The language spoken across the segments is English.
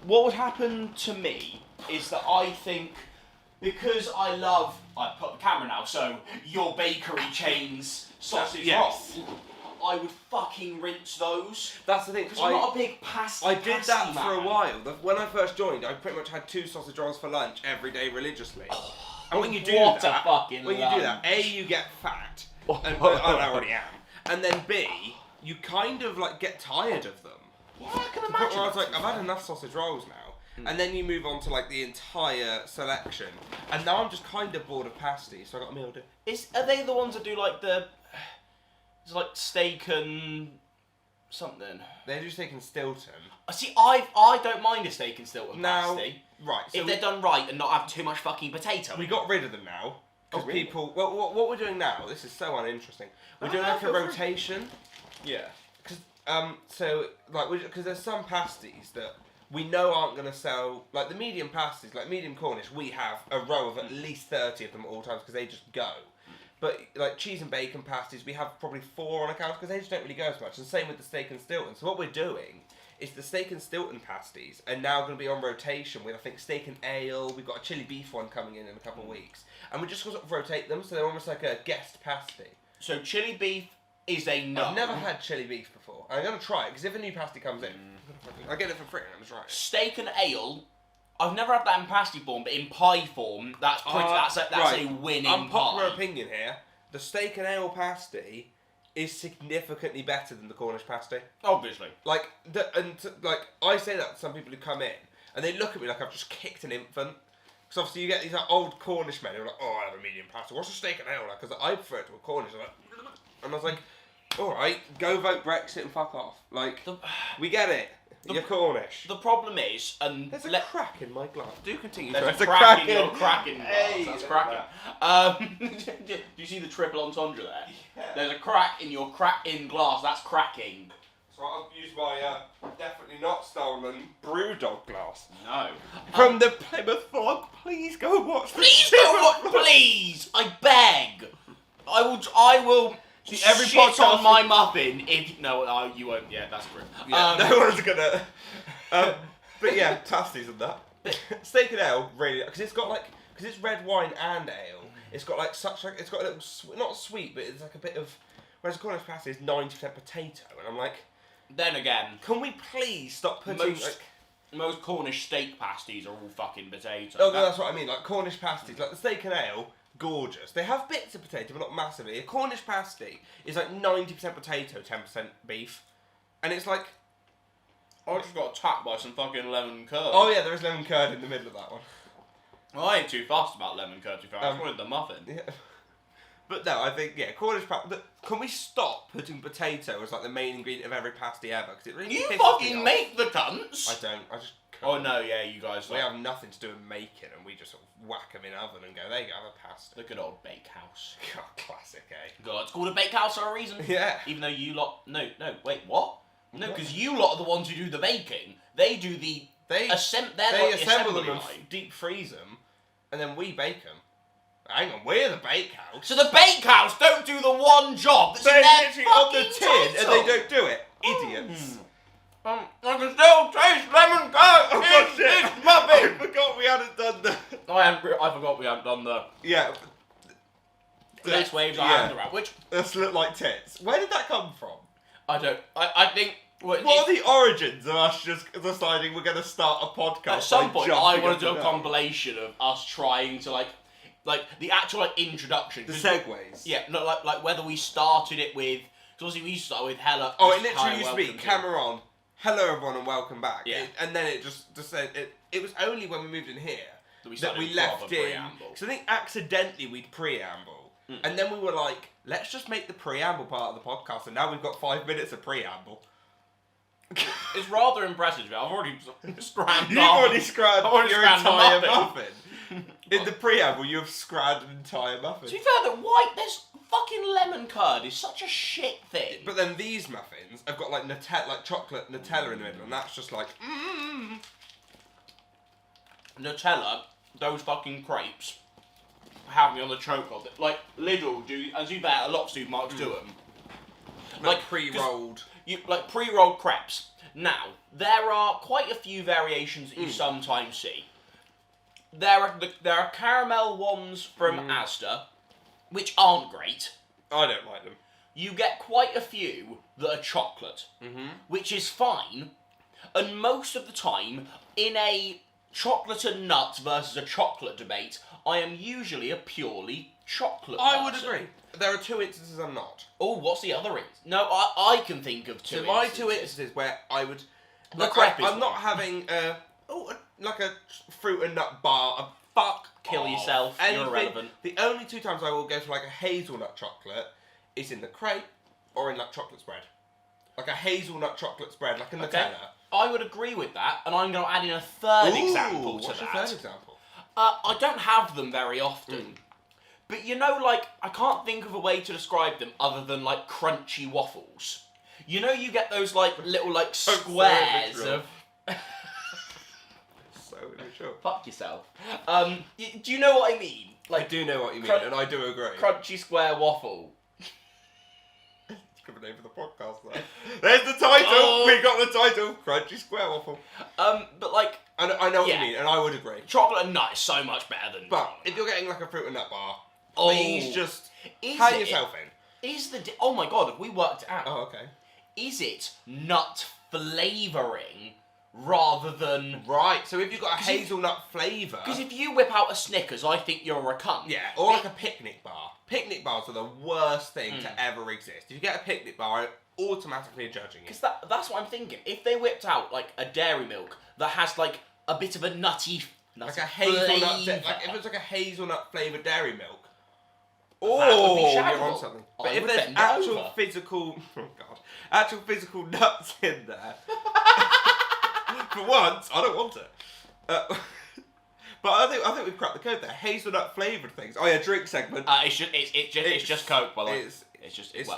what would happen to me is that I think, because I put the camera now, so your bakery chain's sausage Yes. roll, I would fucking rinse those. That's the thing. Because I'm not a big pasty I did that man. for a while. When I first joined, I pretty much had 2 sausage rolls for lunch every day religiously. And when you do what that, a fucking when you do that, A, you get fat, and I already am, and then B, you kind of like get tired of them. Yeah, I can Where imagine. I was like, I've had enough sausage rolls now, and then you move on to like the entire selection, and now I'm just kind of bored of pasties, so I got a meal to do. Are they the ones that do like it's like steak and something? They're just taking Stilton. See, I don't mind a steak and Stilton Now, pasty. right, so if they're done right and not have too much fucking potato. we got rid of them now. Because really? people, well, what we're doing now, this is so uninteresting. We're doing like a feel free. rotation. Yeah. Because there's some pasties that we know aren't going to sell, like the medium pasties, like medium Cornish, we have a row of at least 30 of them at all times because they just go. But like cheese and bacon pasties, we have probably 4 on account because they just don't really go as much. And same with the steak and Stilton. So what we're doing is the steak and Stilton pasties are now going to be on rotation with, I think, steak and ale. We've got a chili beef one coming in a couple of weeks. And we're just going to sort of rotate them so they're almost like a guest pasty. So chili beef is a no. I've never had chili beef before. I'm going to try it because if a new pasty comes in, I get it for free and I'm going to try it. Steak and ale. I've never had that in pasty form, but in pie form, that's pretty. That's a winning Unpopular pie. opinion here. The steak and ale pasty is significantly better than the Cornish pasty. Obviously. Like I say that to some people who come in and they look at me like I've just kicked an infant. Because obviously you get these like, old Cornish men who are like, oh, I have a medium pasty. What's a steak and ale like? Because I prefer it to a Cornish. And I was like, all right, go vote Brexit and fuck off. Like, we get it. You're Cornish. The problem is, and There's a crack in my glass. Do continue. There's Sorry. a crack in your cracking glass. Hey, That's cracking. Do you see the triple entendre there? Yeah. There's a crack in your crack-in glass. That's cracking. So I'll use my definitely not stolen Brewdog glass. No. From the Plymouth Fog. Please go watch. Please go watch. Please, I beg. I will. See, every shit podcast on my muffin if you won't. Yeah, that's true. Yeah, no one's gonna. But yeah, pasties and that. Steak and ale, really, because it's red wine and ale. It's got like it's got a little not sweet, but it's like a bit of. Whereas a Cornish pasty is 90% potato, and I'm like. Then again, Can we please stop putting most Cornish steak pasties are all fucking potato. Oh, no, that's what I mean. Like Cornish pasties, like the steak and ale. Gorgeous. They have bits of potato, but not massively. A Cornish pasty is like 90% potato, 10% beef. And it's like... I just got attacked by some fucking lemon curd. Oh yeah, there is lemon curd in the middle of that one. Well, I ain't too fussed about lemon curd, to be fair. I just wanted the muffin. Yeah. But no, I think, yeah, Cornish pasty... Can we stop putting potato as like the main ingredient of every pasty ever? Because it really You pisses me fucking off. make the cunts! I don't. I just... Oh no, yeah, you guys... We have nothing to do with making, and we just sort of whack them in oven and go, there you go, have a pasta. The good old bakehouse. God, classic, eh? God, it's called a bakehouse for a reason. Yeah. Even though you lot... No, wait, what? No, because you lot are the ones who do the baking. They do the... They assemble them and line. deep freeze them, and then we bake them. Hang on, we're the bakehouse. So the bakehouse don't do the one job that's in They're their literally on the fucking tin, and they title. don't do it. Idiots. I can still taste lemon curd. Oh god, shit! It's muffin. I forgot we hadn't done the. I forgot we hadn't done the Yeah. next waves I haven't around. Which This look like tits. Where did that come from? I don't. I think. What are the origins of us just deciding we're going to start a podcast? At some point, I want to do a up compilation of us trying to like the actual introduction. the segues. Yeah, no, like whether we started it with. Because obviously we started with Hella. Oh, it literally used to be camera on. Hello everyone and welcome back. Yeah. And then it just said it was only when we moved in here that we left in. So I think accidentally we'd preamble, and then we were like, let's just make the preamble part of the podcast, and now we've got 5 minutes of preamble. It's rather impressive. I've already scrammed. You've already scratched your scrammed the entire muffin. muffin. In the preamble, you have scratched an entire muffin. To be fair, there's fucking lemon curd is such a shit thing. But then these muffins have got like Nutella, like chocolate Nutella in the middle, and that's just like Nutella, those fucking crepes have me on the choke of it. Like Lidl do, as you bet, a lot of supermarkets do them. Like pre-rolled. Like pre-rolled crepes. Now, there are quite a few variations that you sometimes see. There are caramel ones from Asda, which aren't great. I don't like them. You get quite a few that are chocolate, which is fine. And most of the time, in a chocolate and nuts versus a chocolate debate, I am usually a purely chocolate person. I would agree. There are 2 instances I'm not. Oh, what's the other instance? No, I can think of 2 So instances. my 2 instances where I would... The crepe is I'm not one. having like a fruit and nut bar. Fuck Kill off. yourself, Anything. you're irrelevant. The only 2 times I will go for like a hazelnut chocolate is in the crepe or in like chocolate spread. Like a hazelnut chocolate spread, like a Nutella. Okay. I would agree with that, and I'm going to add in a third example to what's that. your third example? I don't have them very often. But you know, like, I can't think of a way to describe them other than, like, crunchy waffles. You know you get those, like, little, like, squares of... So immature. Fuck yourself. Do you know what I mean? I do know what you mean, and I do agree. Crunchy square waffle. Give a name for the podcast, though. There's the title! Oh. We got the title! Crunchy Square Waffle. But, like... I know what you mean, and I would agree. Chocolate and nut is so much better than... But, if you're getting, like, a fruit and nut bar, Oh. please just hang yourself in. Is the... Oh my god, have we worked it out? Oh, okay. Is it nut flavouring rather than... Right, so if you've got a hazelnut flavour... Because if you whip out a Snickers, I think you're a cunt. Yeah, or like a picnic bar. Picnic bars are the worst thing to ever exist. If you get a picnic bar, I'm automatically judging it. Because that's what I'm thinking. If they whipped out, like, a dairy milk that has, like, a bit of a nutty Like a hazelnut... flavour. Like, if it's like a hazelnut flavoured dairy milk... would be you're shaggable. on something. I But if would there's bend actual over. physical... Oh, God. Actual physical nuts in there... For once, I don't want it. But I think we've cracked the code there. Hazelnut flavoured things. Oh yeah, drink segment. It's just Coke, by the way.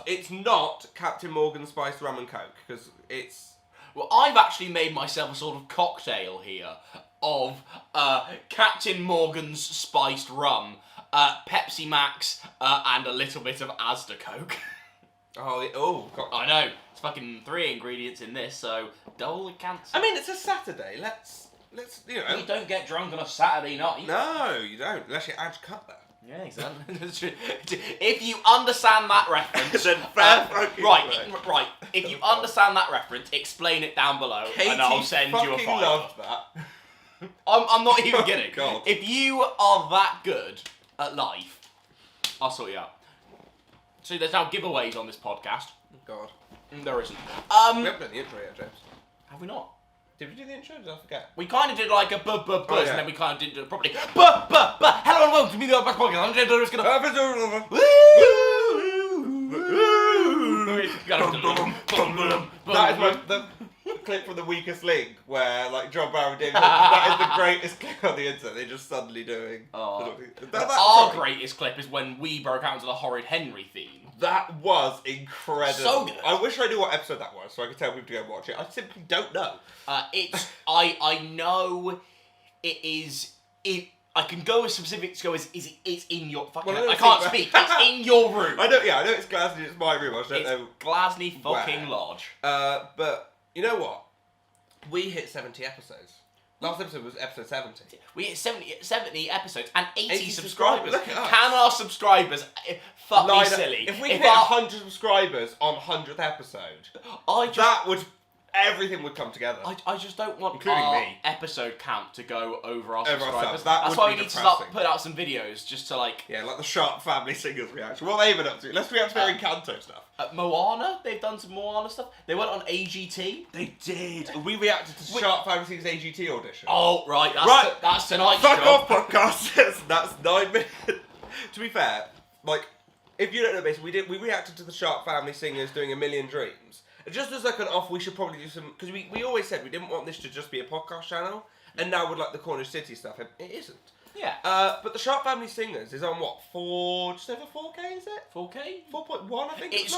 It's not Captain Morgan spiced rum and Coke, because it's... Well, I've actually made myself a sort of cocktail here of Captain Morgan's spiced rum, Pepsi Max, and a little bit of Asda Coke. God. I know. It's fucking 3 ingredients in this, so double the cancer. I mean, it's a Saturday. Let's you know. You don't get drunk on a Saturday night. No, you don't, unless you add cut that. Yeah, exactly. That's true. If you understand that reference, Then fair fucking play. right. If you understand that reference, explain it down below, Katie and I'll send you a fucking file. loved that. I'm not even kidding. God. If you are that good at life, I'll sort you out. So there's now giveaways on this podcast. God. There isn't. We haven't done the intro yet, James. Have we not? Did we do the intro? Did I forget? We kind of did like a buzz, yeah. and then we kind of didn't do it properly. Hello and welcome to the Back Podcast. I'm James That is the clip from The Weakest Link where like John Barrow did. That is the greatest clip on the internet. They're just suddenly doing. Our greatest clip is when we broke out into the Horrid Henry theme. That was incredible. So good. I wish I knew what episode that was so I could tell people to go watch it. I simply don't know. I know it is. I can go as specific to go as it's in your fucking. Well, I can't speak. It's in your room. I know it's Glasgow. It's my room. I just don't know. Glasney fucking where. Lodge. But you know what? We hit 70 episodes. Last episode was episode 70. We hit 70 episodes and 80 subscribers. Look at us. Can our subscribers fuck me silly? If we hit 100 subscribers on 100th episode, everything would come together. I just don't want Including our me. episode count to go over our Over subscribers. ourselves. That That's would why be we need to depressing. put out some videos just to like. Yeah, like the Sharp Family Singers reaction. What have they been up to? Let's react to their Encanto stuff. Moana, they've done some Moana stuff. They went on AGT. They did. We reacted to Sharp Family Singers AGT audition. Oh, right. That's tonight's Fuck job. off, podcast. That's 9 minutes. To be fair, like, if you don't know, basically, we reacted to the Sharp Family Singers doing A Million Dreams. Just as like an off, we should probably do some, because we always said we didn't want this to just be a podcast channel, and now with like the Cornish City stuff, it isn't. Yeah. But the Sharp Family Singers is on what, just over 4K, is it? 4K? 4.1, I think.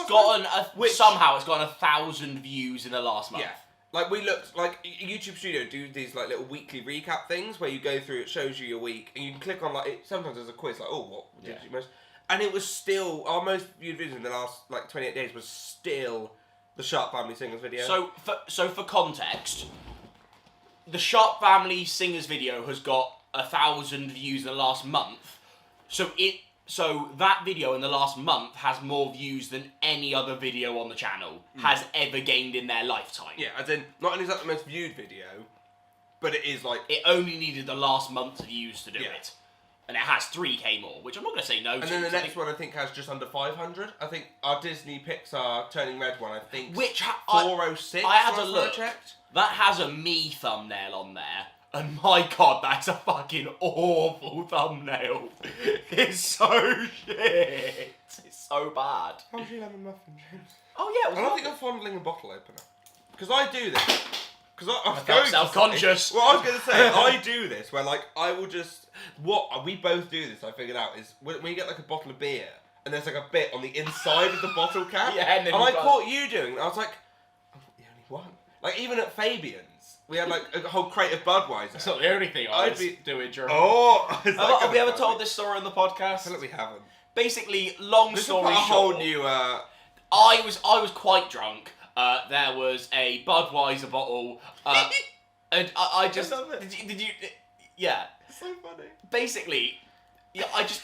Somehow it's gotten 1,000 views in the last month. Yeah. Like we looked, like YouTube Studio do these like little weekly recap things where you go through, it shows you your week, and you can click on like, sometimes there's a quiz like, what did you most, And it was still, our most viewed video in the last, 28 days was still the Sharp Family Singers video. So for context, the Sharp Family Singers video has got 1,000 views in the last month. So that video in the last month has more views than any other video on the channel has ever gained in their lifetime. Yeah, as in, not only is that the most viewed video, but it is It only needed the last month's views to do it. And it has 3k more, which I'm not going to say no to. And then the next one I think has just under 500. I think our Disney Pixar Turning Red one, 406. I had a look. That has a me thumbnail on there. And my god, that's a fucking awful thumbnail. It's so shit. It's so bad. How's your lemon muffin, James? Oh yeah, it was I don't think I'm fondling a bottle opener. Because I do this. Because I was going self-conscious. Well, I was going to say, I do this where, I will just... we both do this, I figured out, is when you get, a bottle of beer, and there's, a bit on the inside of the bottle cap. Yeah, and I caught you doing it, and I was like, I'm not the only one. Even at Fabian's, we had, a whole crate of Budweiser. That's not the only thing I'd be doing during... Oh! Have we ever told this story on the podcast? I feel like we haven't. Basically, long story short... This is a whole new... I was quite drunk. There was a Budweiser bottle, and I just... I love it. Did you... Yeah. It's so funny. Basically, yeah, I just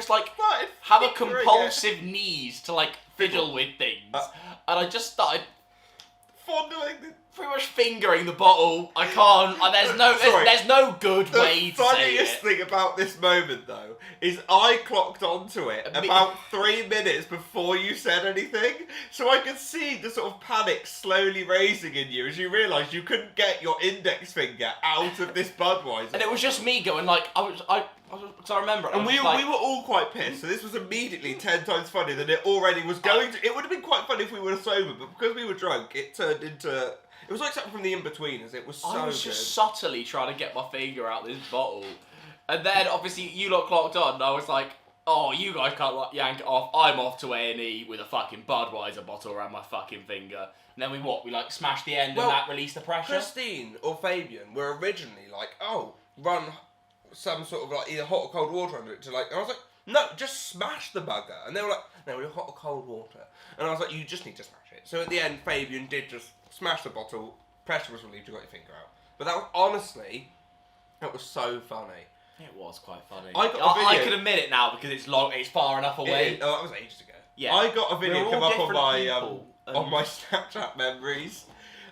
Started have a fingering compulsive need to, fiddle with things. And I just started... Fondling the... Pretty much fingering the bottle. I can't... there's no good way to say it. The funniest thing about this moment, though, is I clocked onto it about 3 minutes before you said anything. So I could see the sort of panic slowly raising in you as you realised you couldn't get your index finger out of this Budweiser. And it was just me going, because I remember... And we were all quite pissed, so this was immediately 10 times funnier than it already was going to... It would have been quite funny if we were sober, but because we were drunk, it turned into... It was like something from the in-betweeners. It was so good. I was just subtly trying to get my finger out this bottle. And then, obviously, you lot clocked on, and I was like, oh, you guys can't yank it off. I'm off to A&E with a fucking Budweiser bottle around my fucking finger. And then we smashed the end and that released the pressure? Christine or Fabian were originally run some sort of either hot or cold water under it to and I was like, no, just smash the bugger. And they were like, no, we're hot or cold water. And I was like, you just need to smash it. So at the end, Fabian did just smash the bottle, pressure was relieved, you got your finger out. But that was, honestly, that was so funny. It was quite funny. I can admit it now because it's far enough away. That was ages ago. Yeah. I got a video come up on my Snapchat memories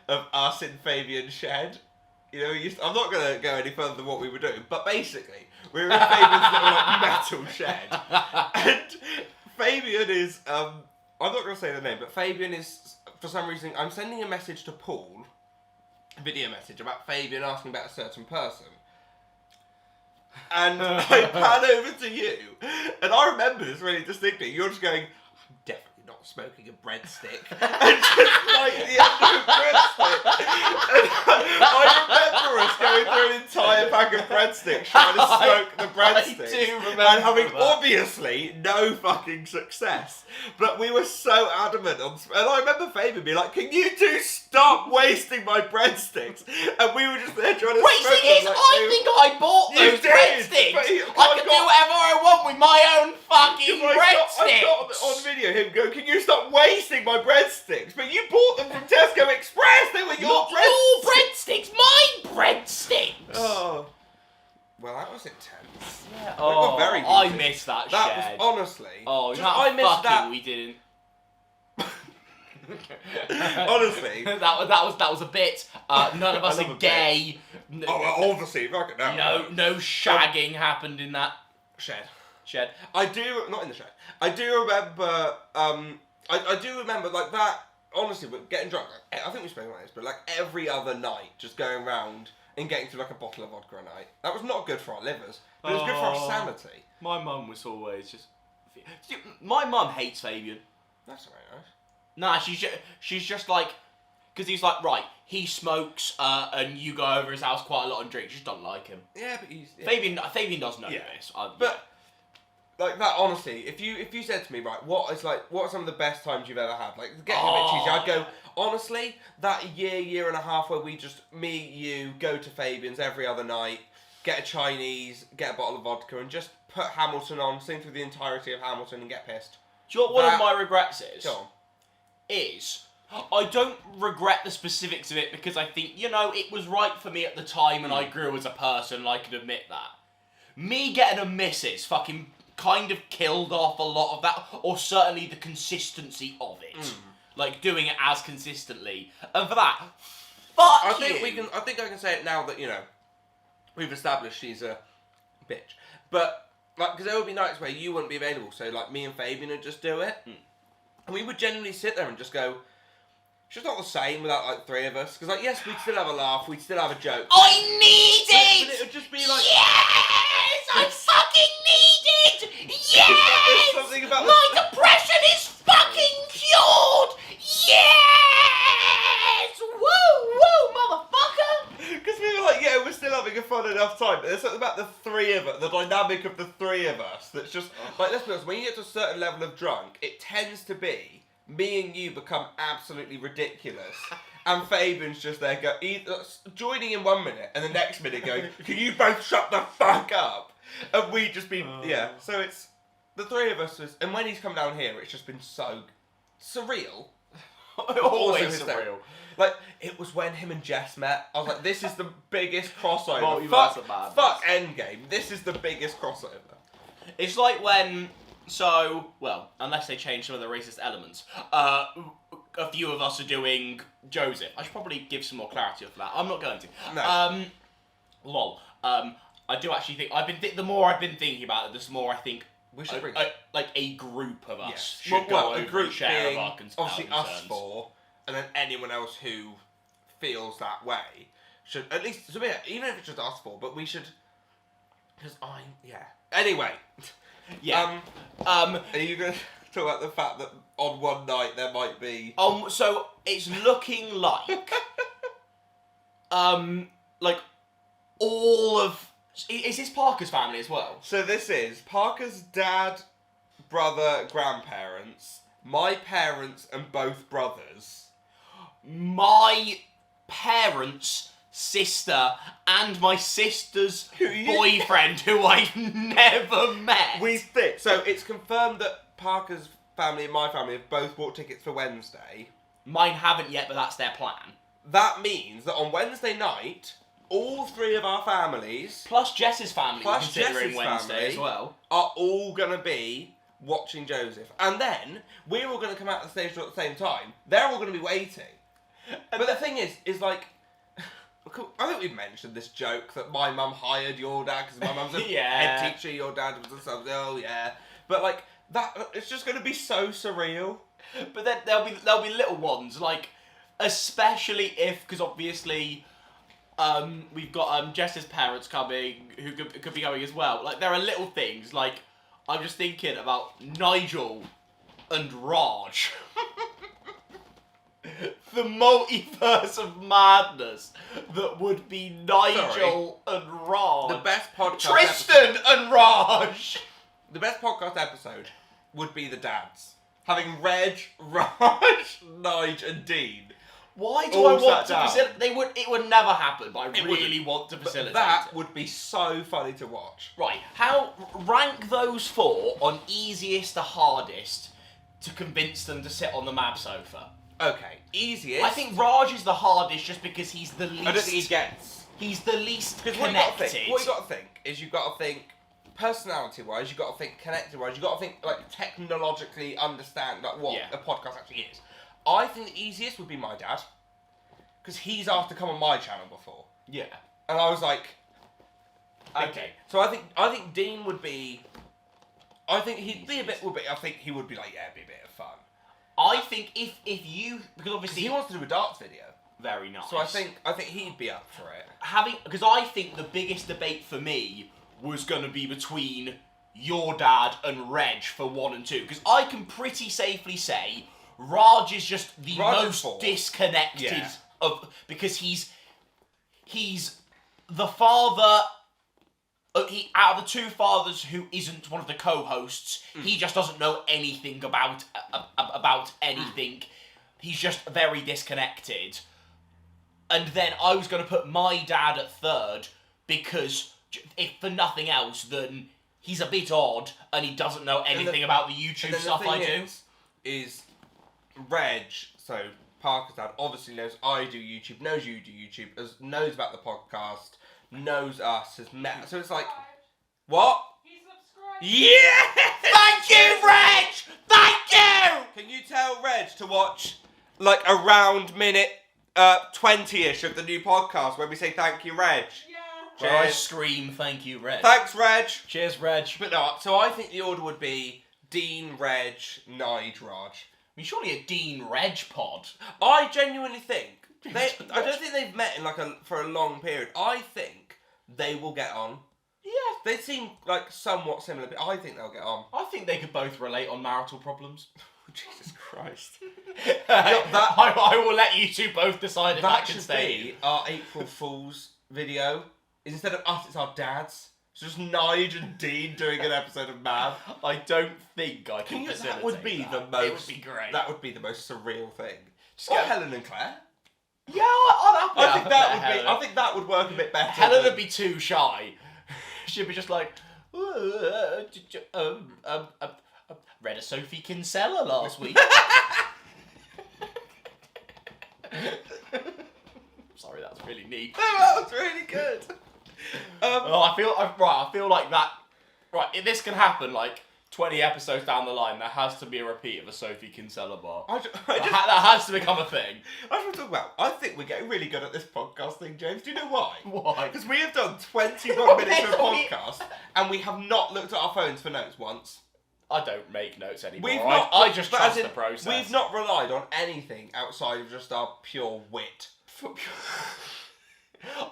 of us in Fabian's shed. I'm not going to go any further than what we were doing, but basically, we were in Fabian's little metal shed. And Fabian is, I'm not going to say the name, but Fabian is, for some reason, I'm sending a message to Paul, a video message about Fabian asking about a certain person. And I pan over to you, and I remember this really distinctly. You're just going, I'm definitely not smoking a breadstick. And just like the end of a breadstick. And I remember us going through an entire pack of breadsticks trying to smoke the breadsticks. I do remember and having that. Obviously no fucking success. But we were so adamant on... And I remember Fabian being like, can you two stop wasting my breadsticks? And we were just there trying to smoke them. I think I bought those breadsticks. I can do whatever I want with my own fucking breadsticks. I got on video him go, can you stop wasting my breadsticks? But you bought them from Tesco Express. They were your breadsticks. My breadsticks. Oh. Well, that was intense. Yeah. Oh, very good. I missed that That shed. was honestly. Oh, I missed that. We didn't. Honestly, that was a bit. None of us are gay. Obviously, fucking no. No shagging happened in that shed. I do not in the shed. I do remember. I do remember that. Honestly, but getting drunk. I think we spoke about this, but every other night, just going around and getting through a bottle of vodka a night. That was not good for our livers, but it was good for our sanity. My mum was always just. My mum hates Fabian. That's very nice. Nah, she's just because he's right, he smokes, and you go over his house quite a lot and drink. She just don't like him. Yeah, but he's... Yeah. Fabian does know this. But, that, honestly, if you said to me, right, what are some of the best times you've ever had? Getting a bit cheesy, I'd go, honestly, that year and a half where we just, me, you, go to Fabian's every other night, get a Chinese, get a bottle of vodka, and just put Hamilton on, sing through the entirety of Hamilton and get pissed. Do you know what one of my regrets is? Go on. I don't regret the specifics of it because I think, it was right for me at the time and I grew as a person and I can admit that. Me getting a missus fucking kind of killed off a lot of that, or certainly the consistency of it. Like, doing it as consistently. And for that, fuck I think I can say it now that, we've established she's a bitch. But, because there would be nights where you wouldn't be available, so, me and Fabian would just do it. And we would genuinely sit there and just go, it's just not the same without, 3 of us. Because, yes, we'd still have a laugh, we'd still have a joke. I need it! But it would just be like... Yes! I fucking need it! Yes! There's something about my depression is fucking cured! Yes! Woo, motherfucker! Because we were like, we're still having a fun enough time. But there's something about the 3 of us, the dynamic of the 3 of us, that's just... let's be honest, when you get to a certain level of drunk, it tends to be me and you become absolutely ridiculous. And Fabian's just there joining in 1 minute, and the next minute going, can you both shut the fuck up? And we just been, so it's the 3 of us, and when he's come down here, it's just been so surreal. Always surreal. It was when him and Jess met. I was like, this is the biggest crossover. Multiverse Fuck Endgame. This is the biggest crossover. It's like when, unless they change some of the racist elements, a few of us are doing Joseph. I should probably give some more clarity for that. I'm not going to. No. Lol. I do actually think, the more I've been thinking about it, the more I think we should bring a group of us should should go over a group and share being of our obviously concerns. us 4, and then anyone else who feels that way should, at least, even if it's just us 4, but we should, because Anyway. Yeah. Are you going to talk about the fact that on one night there might be... So it's looking like... all of... Is this Parker's family as well? So this is Parker's dad, brother, grandparents, my parents and both brothers. My parents, sister, and my sister's boyfriend, who I've never met. We fit. So it's confirmed that Parker's family and my family have both bought tickets for Wednesday. Mine haven't yet, but that's their plan. That means that on Wednesday night, all 3 of our families, plus Jess's family, plus considering Jess's Wednesday family, as well, are all going to be watching Joseph. And then we're all going to come out of the stage door at the same time. They're all going to be waiting. But the thing is like, I think we've mentioned this joke that my mum hired your dad because my mum's a head teacher, your dad was something. Oh yeah, but that, it's just going to be so surreal. But then there'll be little ones, especially if, because obviously we've got Jess's parents coming who could be going as well. There are little things I'm just thinking about Nigel and Raj. The multiverse of madness that would be Nigel and Raj. The best podcast Tristan and Raj. The best podcast episode would be the dads. Having Reg, Raj, Nige and Dean. Why do I want to facilitate? It would never happen, but I really want to facilitate that it. would be so funny to watch. Right, rank those 4 on easiest to hardest to convince them to sit on the Mab sofa. Okay, easiest. I think Raj is the hardest just because he's the least... I don't think he gets... He's the least connected. What you got to think is you've got to think personality-wise, you've got to think connected-wise, you've got to think technologically understand what a podcast actually is. I think the easiest would be my dad, because he's asked to come on my channel before. Yeah. And I was like, okay. So I think Dean would be. I think he'd be a bit. I think he would be it'd be a bit of fun. I think if you, because obviously he wants to do a darts video. Very nice. So I think he'd be up for it. Because I think the biggest debate for me was going to be between your dad and Reg for 1 and 2, because I can pretty safely say Raj is just the most disconnected of, because he's the father. Out of the 2 fathers who isn't one of the co-hosts, he just doesn't know anything about anything. He's just very disconnected. And then I was going to put my dad at 3rd because, if for nothing else, then he's a bit odd and he doesn't know anything about the YouTube stuff I do. Is Reg, so Parker's dad, obviously knows I do YouTube, knows you do YouTube, knows about the podcast, knows us, has met. So it's like, what? He subscribed. Yeah! Thank you, Reg! Thank you! Can you tell Reg to watch like around minute 20-ish of the new podcast when we say thank you, Reg? Yeah. Where I Cheers. scream, thank you, Reg. Thanks, Reg. Cheers, Reg. But no, so I think the order would be Dean, Reg, Nige, Raj. I mean, surely a Dean Reg pod. I genuinely think I don't think they've met in for a long period. I think they will get on. Yeah. They seem like somewhat similar, but I think they'll get on. I think they could both relate on marital problems. Jesus Christ. I will let you two both decide if that can should stay. be our April Fool's video. Instead of us, it's our dads. So just Nige and Dean doing an episode of Mav. I don't think I can facilitate That would be the most. It would be great. That would be the most surreal thing. Just Or get- Helen and Claire. Yeah, I'd happily I think that would Helen. be. I think that would work a bit better. Helen than- would be too shy. She'd be just like, read a Sophie Kinsella last week. Sorry, that was really neat. That was really good. I feel like that. Right, if this can happen like 20 episodes down the line, there has to be a repeat of a Sophie Kinsella bar. That has to become a thing. I just want to talk about. I think we're getting really good at this podcast thing, James. Do you know why? Why? Because we have done 21 minutes of a podcast, and we have not looked at our phones for notes once. I don't make notes anymore. We've not. I just but trust as in, the process. We've not relied on anything outside of just our pure wit.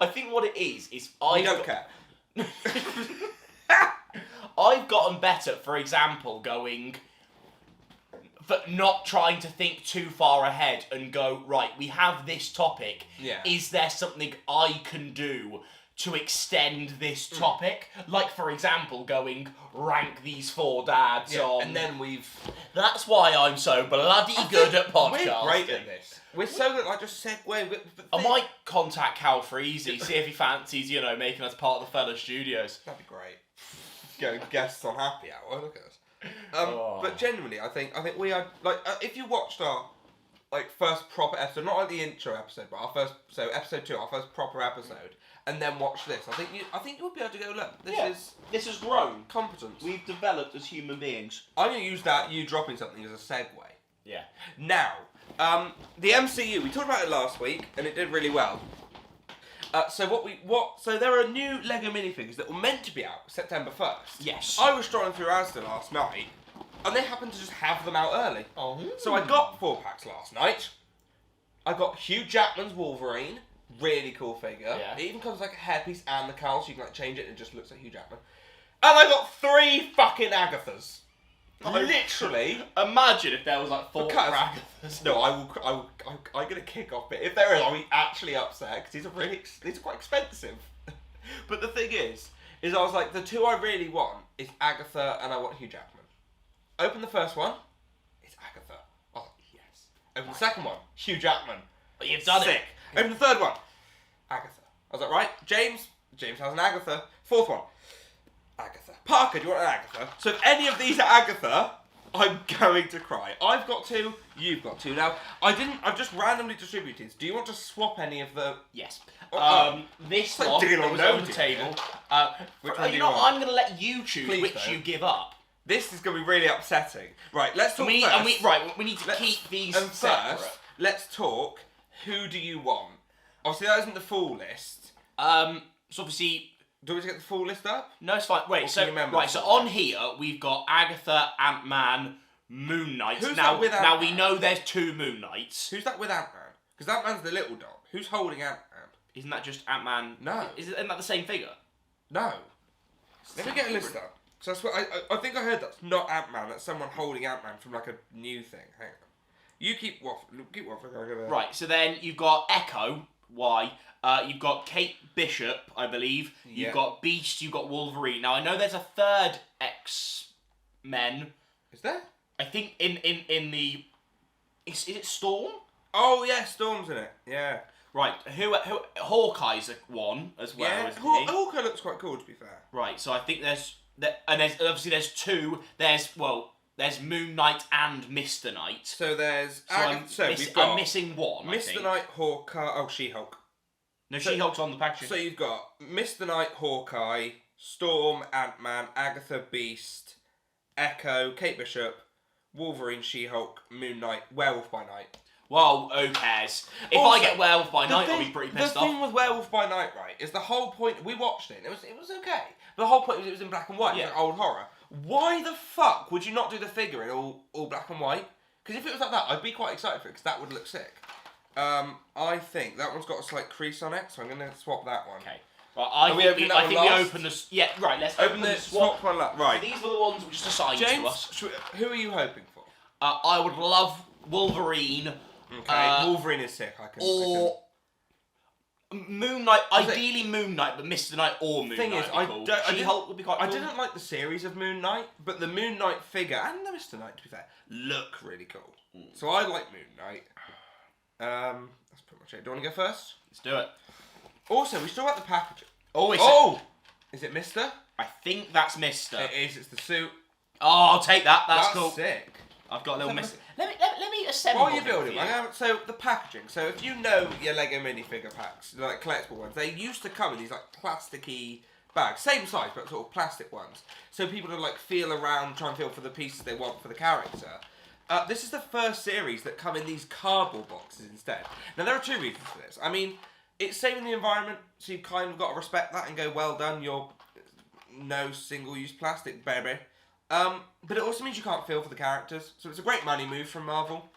I think what it is I don't care. I've gotten better, for example, not trying to think too far ahead and go, right, we have this topic. Yeah. Is there something I can do to extend this topic? Like, for example, going, rank these 4 dads on... And then we've... That's why I'm so bloody good at podcasting. We're great at this. We're so good, like, just segue... I might contact Cal Freezy, see if he fancies, making us part of the Fella Studios. That'd be great. Go guests on Happy Hour, look at us. But genuinely, I think we are, like, if you watched our, like, first proper episode, not like the intro episode, but our first, so episode 2, our first proper episode, and then watch this, I think you would be able to go, look, This has grown. competence. We've developed as human beings. I'm going to use that, you dropping something, as a segue. Yeah. Now, the MCU, we talked about it last week, and it did really well. So there are new Lego minifigures that were meant to be out September 1st. Yes. I was strolling through Asda last night, and they happened to just have them out early. Oh. So I got 4 packs last night. I got Hugh Jackman's Wolverine, really cool figure. Yeah. It even comes with like a hairpiece and the cowl, so you can like change it and it just looks like Hugh Jackman. And I got 3 fucking Agathas. Literally. Imagine if there was like 4 Because- Agathas. No, I'm gonna kick off it. If there is, I'll be actually upset because these are quite expensive. But the thing is I was like, the 2 I really want is Agatha and I want Hugh Jackman. Open the first one, it's Agatha. Oh yes. Open the second one, Hugh Jackman. But you've done Sick. Open the third one, Agatha. I was like, right, James has an Agatha. 4th one, Agatha. Parker, do you want an Agatha? So if any of these are Agatha, I'm going to cry. I've got 2, you've got 2. Now, I've just randomly distributed. Do you want to swap any of the... Yes. Oh, This like one digging that on was no on the deal, table. Which one do you know, want? I'm going to let you choose Please which don't. you give up. This is going to be really upsetting. Right, let's talk We first. need to keep these And separate. first, let's talk, who do you want? Obviously, that isn't the full list. So obviously... Do we get the full list up? No, it's fine. Wait, Or so can you remember right, the so full on here we've got Agatha, Ant-Man, Moon Knight. Who's now, that with now we Ant-Man? know there's 2 Moon Knights. Who's that with Ant-Man? Because Ant-Man's the little dog. Who's holding Ant-Man? Isn't that just Ant-Man? No. Isn't that the same figure? No. Let me get a list up. So I think I heard that's not Ant-Man. That's someone holding Ant-Man from like a new thing. Hang on. You keep waffling. Keep waffling. I'm gonna... Right, so then you've got Echo, Y. You've got Kate Bishop, I believe. You've Yeah. got Beast. You've got Wolverine. Now I know there's a 3rd X-Men. Is there? I think in the. Is it Storm? Oh yeah, Storm's in it. Yeah. Right, who Hawkeye's one as well, Yeah, isn't he? Hawkeye looks quite cool, to be fair. Right, so I think there's there's two. There's Moon Knight and Mr. Knight. So there's... I'm missing one, I Mr. think. Knight, Hawkeye... Oh, She-Hulk. No, She-Hulk's on the packaging. So you've got Mr. Knight, Hawkeye, Storm, Ant-Man, Agatha, Beast, Echo, Kate Bishop, Wolverine, She-Hulk, Moon Knight, Werewolf by Night. Well, who cares? If Also, I get Werewolf by Night, I'll be pretty pissed off. The thing with Werewolf by Night, right, is the whole point... We watched it, and it was okay. But the whole point was it was in black and white. Yeah. It was like old horror. Why the fuck would you not do the figure in all black and white? Because if it was like that, I'd be quite excited for it, because that would look sick. I think that one's got a slight crease on it, so I'm going to swap that one. Okay. Right, I think we open the... Yeah, right, let's open the swap. One last. Right. So these were the ones which are assigned James, to us. who are you hoping for? I would love Wolverine. Okay, Wolverine is sick. Moon Knight, ideally Moon Knight, but Mr. Knight or Moon Thing Knight is, would be cool. She-Hulk would be quite cool. I didn't like the series of Moon Knight, but the Moon Knight figure and the Mr. Knight, to be fair, look really cool. So I like Moon Knight. That's pretty much it. Do you want to go first? Let's do it. Also, we still got the packaging. Is it Mister? I think that's Mister. It is. It's the suit. Oh, I'll take that. That's cool. Sick. I've got a little Mister. Let me assemble. While you're building, so the packaging. So if you know your Lego minifigure packs, like collectible ones, they used to come in these like plasticky bags, same size but sort of plastic ones. So people to like feel around, try and feel for the pieces they want for the character. This is the first series that come in these cardboard boxes instead. Now there are two reasons for this. I mean, it's saving the environment, so you've kind of got to respect that and go, well done, you're no single-use plastic, baby. But it also means you can't feel for the characters, so it's a great money move from Marvel.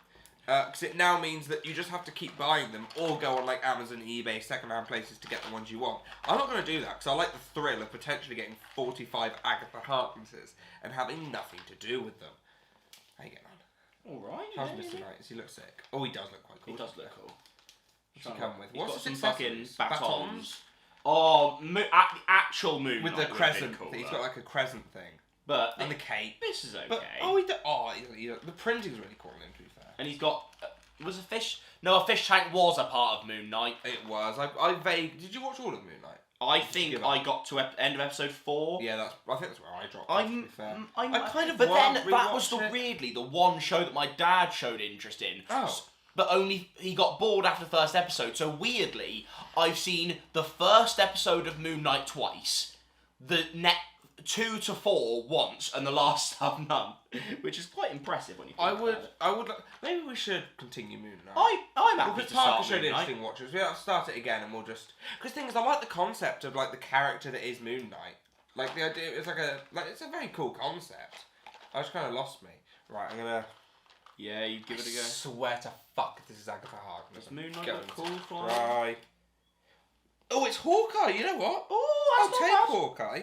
Because it now means that you just have to keep buying them, or go on like Amazon, eBay, second-hand places to get the ones you want. I'm not going to do that, because I like the thrill of potentially getting 45 Agatha Harknesses and having nothing to do with them. How you getting on? Alright. How's Mr. Knight? Does he look sick? Oh, he does look quite cool. He does look cool. What's he come with? He's got What's some his fucking accessories? batons. Oh, the actual Moon With Knight the would crescent. be cool, He's got like a crescent thing. But And the cape. this is okay. But, the printing's really cool on him, to be fair. And he's got was a fish. No, a fish tank was a part of Moon Knight. It was. Did you watch all of Moon Knight? I think I got to end of episode 4. Yeah, I think that's where I dropped. To be fair. I kind of but then want to that was rewatch it. weirdly the one show that my dad showed interest in. Oh. But only he got bored after the first episode. So weirdly, I've seen the first episode of Moon Knight twice, the 2 to 4 once, and the last have none, which is quite impressive when you think I would. Maybe we should continue Moon Knight. I'm happy Because to start Parker showed Moon Knight. interesting watches. We'll start it again, and we'll just. Because the thing is, I like the concept of like the character that is Moon Knight. Like the idea, it's it's a very cool concept. I just kind of lost me. Right, I'm gonna. Yeah, you give it a go. I swear to fuck if this is Agatha Harkness. Does Moon Knight Go look cool flying? Right. Oh, it's Hawkeye. You know what? Oh, I'll that's take not bad. Hawkeye.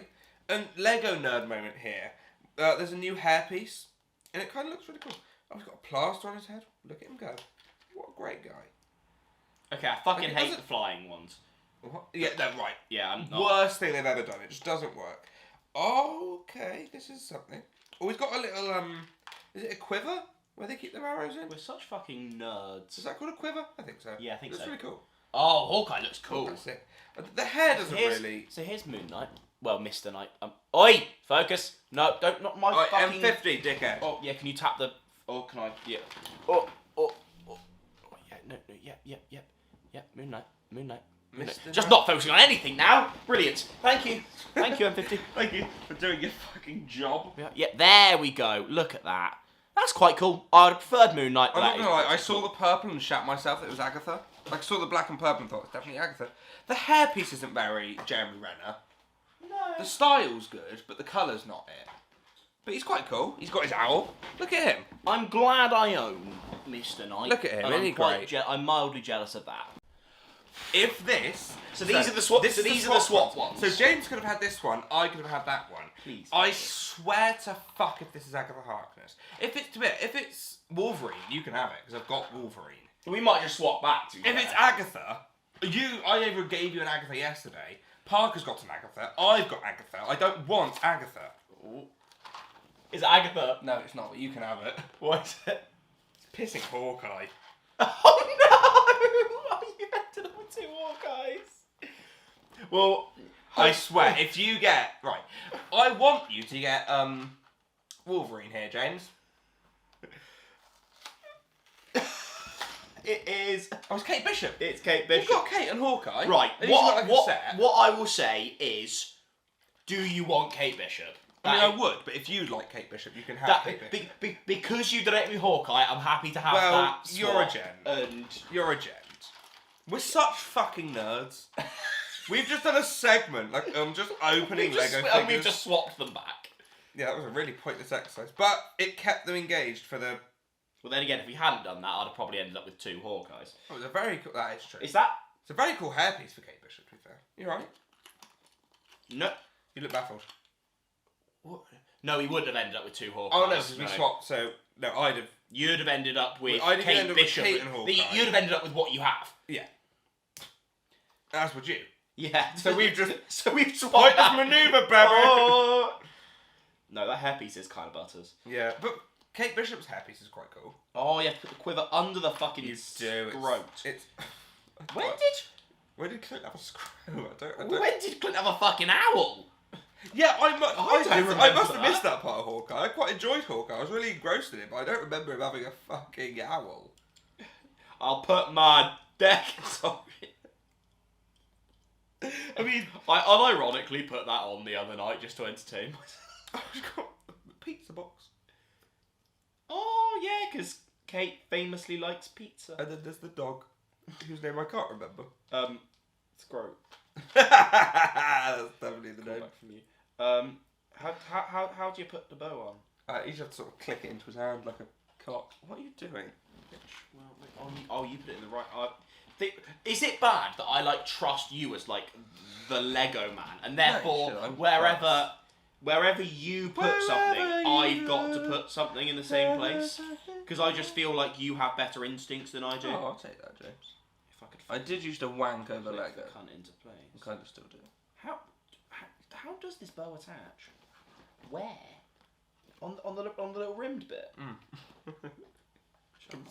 And Lego nerd moment here. There's a new hairpiece, and it kind of looks really cool. Oh, he's got a plaster on his head. Look at him go. What a great guy. Okay, I fucking Okay, hate does the flying ones. What? Yeah, no, right. Yeah, I'm not. Worst thing they've ever done. It just doesn't work. Okay, this is something. Oh, he's got a little, is it a quiver where they keep their arrows in? We're such fucking nerds. Is that called a quiver? I think so. Yeah, I think That's so. really cool. Oh, Hawkeye looks cool. That's it. The hair doesn't really... So here's Moon Knight. Well, Mr. Knight. Oi! Focus! No, not my Oh, fucking... M50, dickhead. Oh, yeah, can you tap the... Oh, can I... Yeah. Oh, yeah, no, yeah, Moon Knight. Mr. Just not focusing on anything now. Brilliant. Thank you, M50. Thank you for doing your fucking job. Yeah, there we go. Look at that. That's quite cool. I would have preferred Moon Knight. I'm not gonna lie, I saw the purple and shat myself that it was Agatha. Like, I saw the black and purple and thought it's definitely Agatha. The hairpiece isn't very Jeremy Renner. No. The style's good, but the colour's not it. But he's quite cool. He's got his owl. Look at him. I'm glad I own Mr. Knight. Look at him, and isn't he great? I'm mildly jealous of that. If this... So these are the swap. So these are the swap ones. So James could have had this one. I could have had that one. Please. I swear to fuck if this is Agatha Harkness. If it's Wolverine, you can have it because I've got Wolverine. We might just swap back to. If it's Agatha, I even gave you an Agatha yesterday. Parker's got an Agatha. I've got Agatha. I don't want Agatha. Ooh. Is it Agatha? No, it's not. But you can have it. What is it? It's pissing Hawkeye. Oh no! You ended up with 2 Hawkeyes. Well, I swear, if you get... Right. I want you to get Wolverine here, James. It is... Oh, it's Kate Bishop. It's Kate Bishop. You've got Kate and Hawkeye. Right. And he's got, like, a set. What I will say is, do you want Kate Bishop? I mean, I would, but if you like Kate Bishop, you can have Kate Bishop. Because you donate me Hawkeye, I'm happy to have Well, that. you're a gent. And You're a gent. We're such fucking nerds. We've just done a segment, like, just opening Lego figures. And we've just swapped them back. Yeah, that was a really pointless exercise. But it kept them engaged for the... Well, then again, if we hadn't done that, I'd have probably ended up with 2 Hawkeyes. Oh, it's a very cool... That is true. Is that... It's a very cool hairpiece for Kate Bishop, to be fair. You right? No. You look baffled. What? No, he wouldn't have ended up with 2 Hawkeyes. Oh, no, because we swapped, so... No, I'd have... You'd have ended up with I'd have Kate ended up with Bishop. Kate and Hawkeye. You'd have ended up with what you have. Yeah. As would you. Yeah. So we've just... So we've swapped Point that. this manoeuvre, baby! Oh. No, that hairpiece is kind of butters. Yeah, but Kate Bishop's hairpiece is quite cool. Oh, yeah, put the quiver under the fucking You do. scrote. It's... When did Clint have a screw? I don't... When did Clint have a fucking owl? Yeah, I remember must have that. missed that part of Hawkeye. I quite enjoyed Hawkeye. I was really engrossed in it, but I don't remember him having a fucking owl. I'll put my deck. Sorry. I mean, I unironically put that on the other night just to entertain myself. I've got a pizza box. Oh, yeah, because Kate famously likes pizza. And then there's the dog, whose name I can't remember. Scrote. That's definitely the name. Back from you. How do you put the bow on? You just have to sort of click it into his hand like a cock. What are you doing? Oh, you put it in the right... is it bad that I, like, trust you as, like, the Lego man, and therefore, wherever you put something, I've got to put something in the same place? Because I just feel like you have better instincts than I do. Oh, I'll take that, James. If I could I did used to wank over flip Lego. the cunt into place. I kind of still do. How does this bow attach? Where? On the little rimmed bit? I'm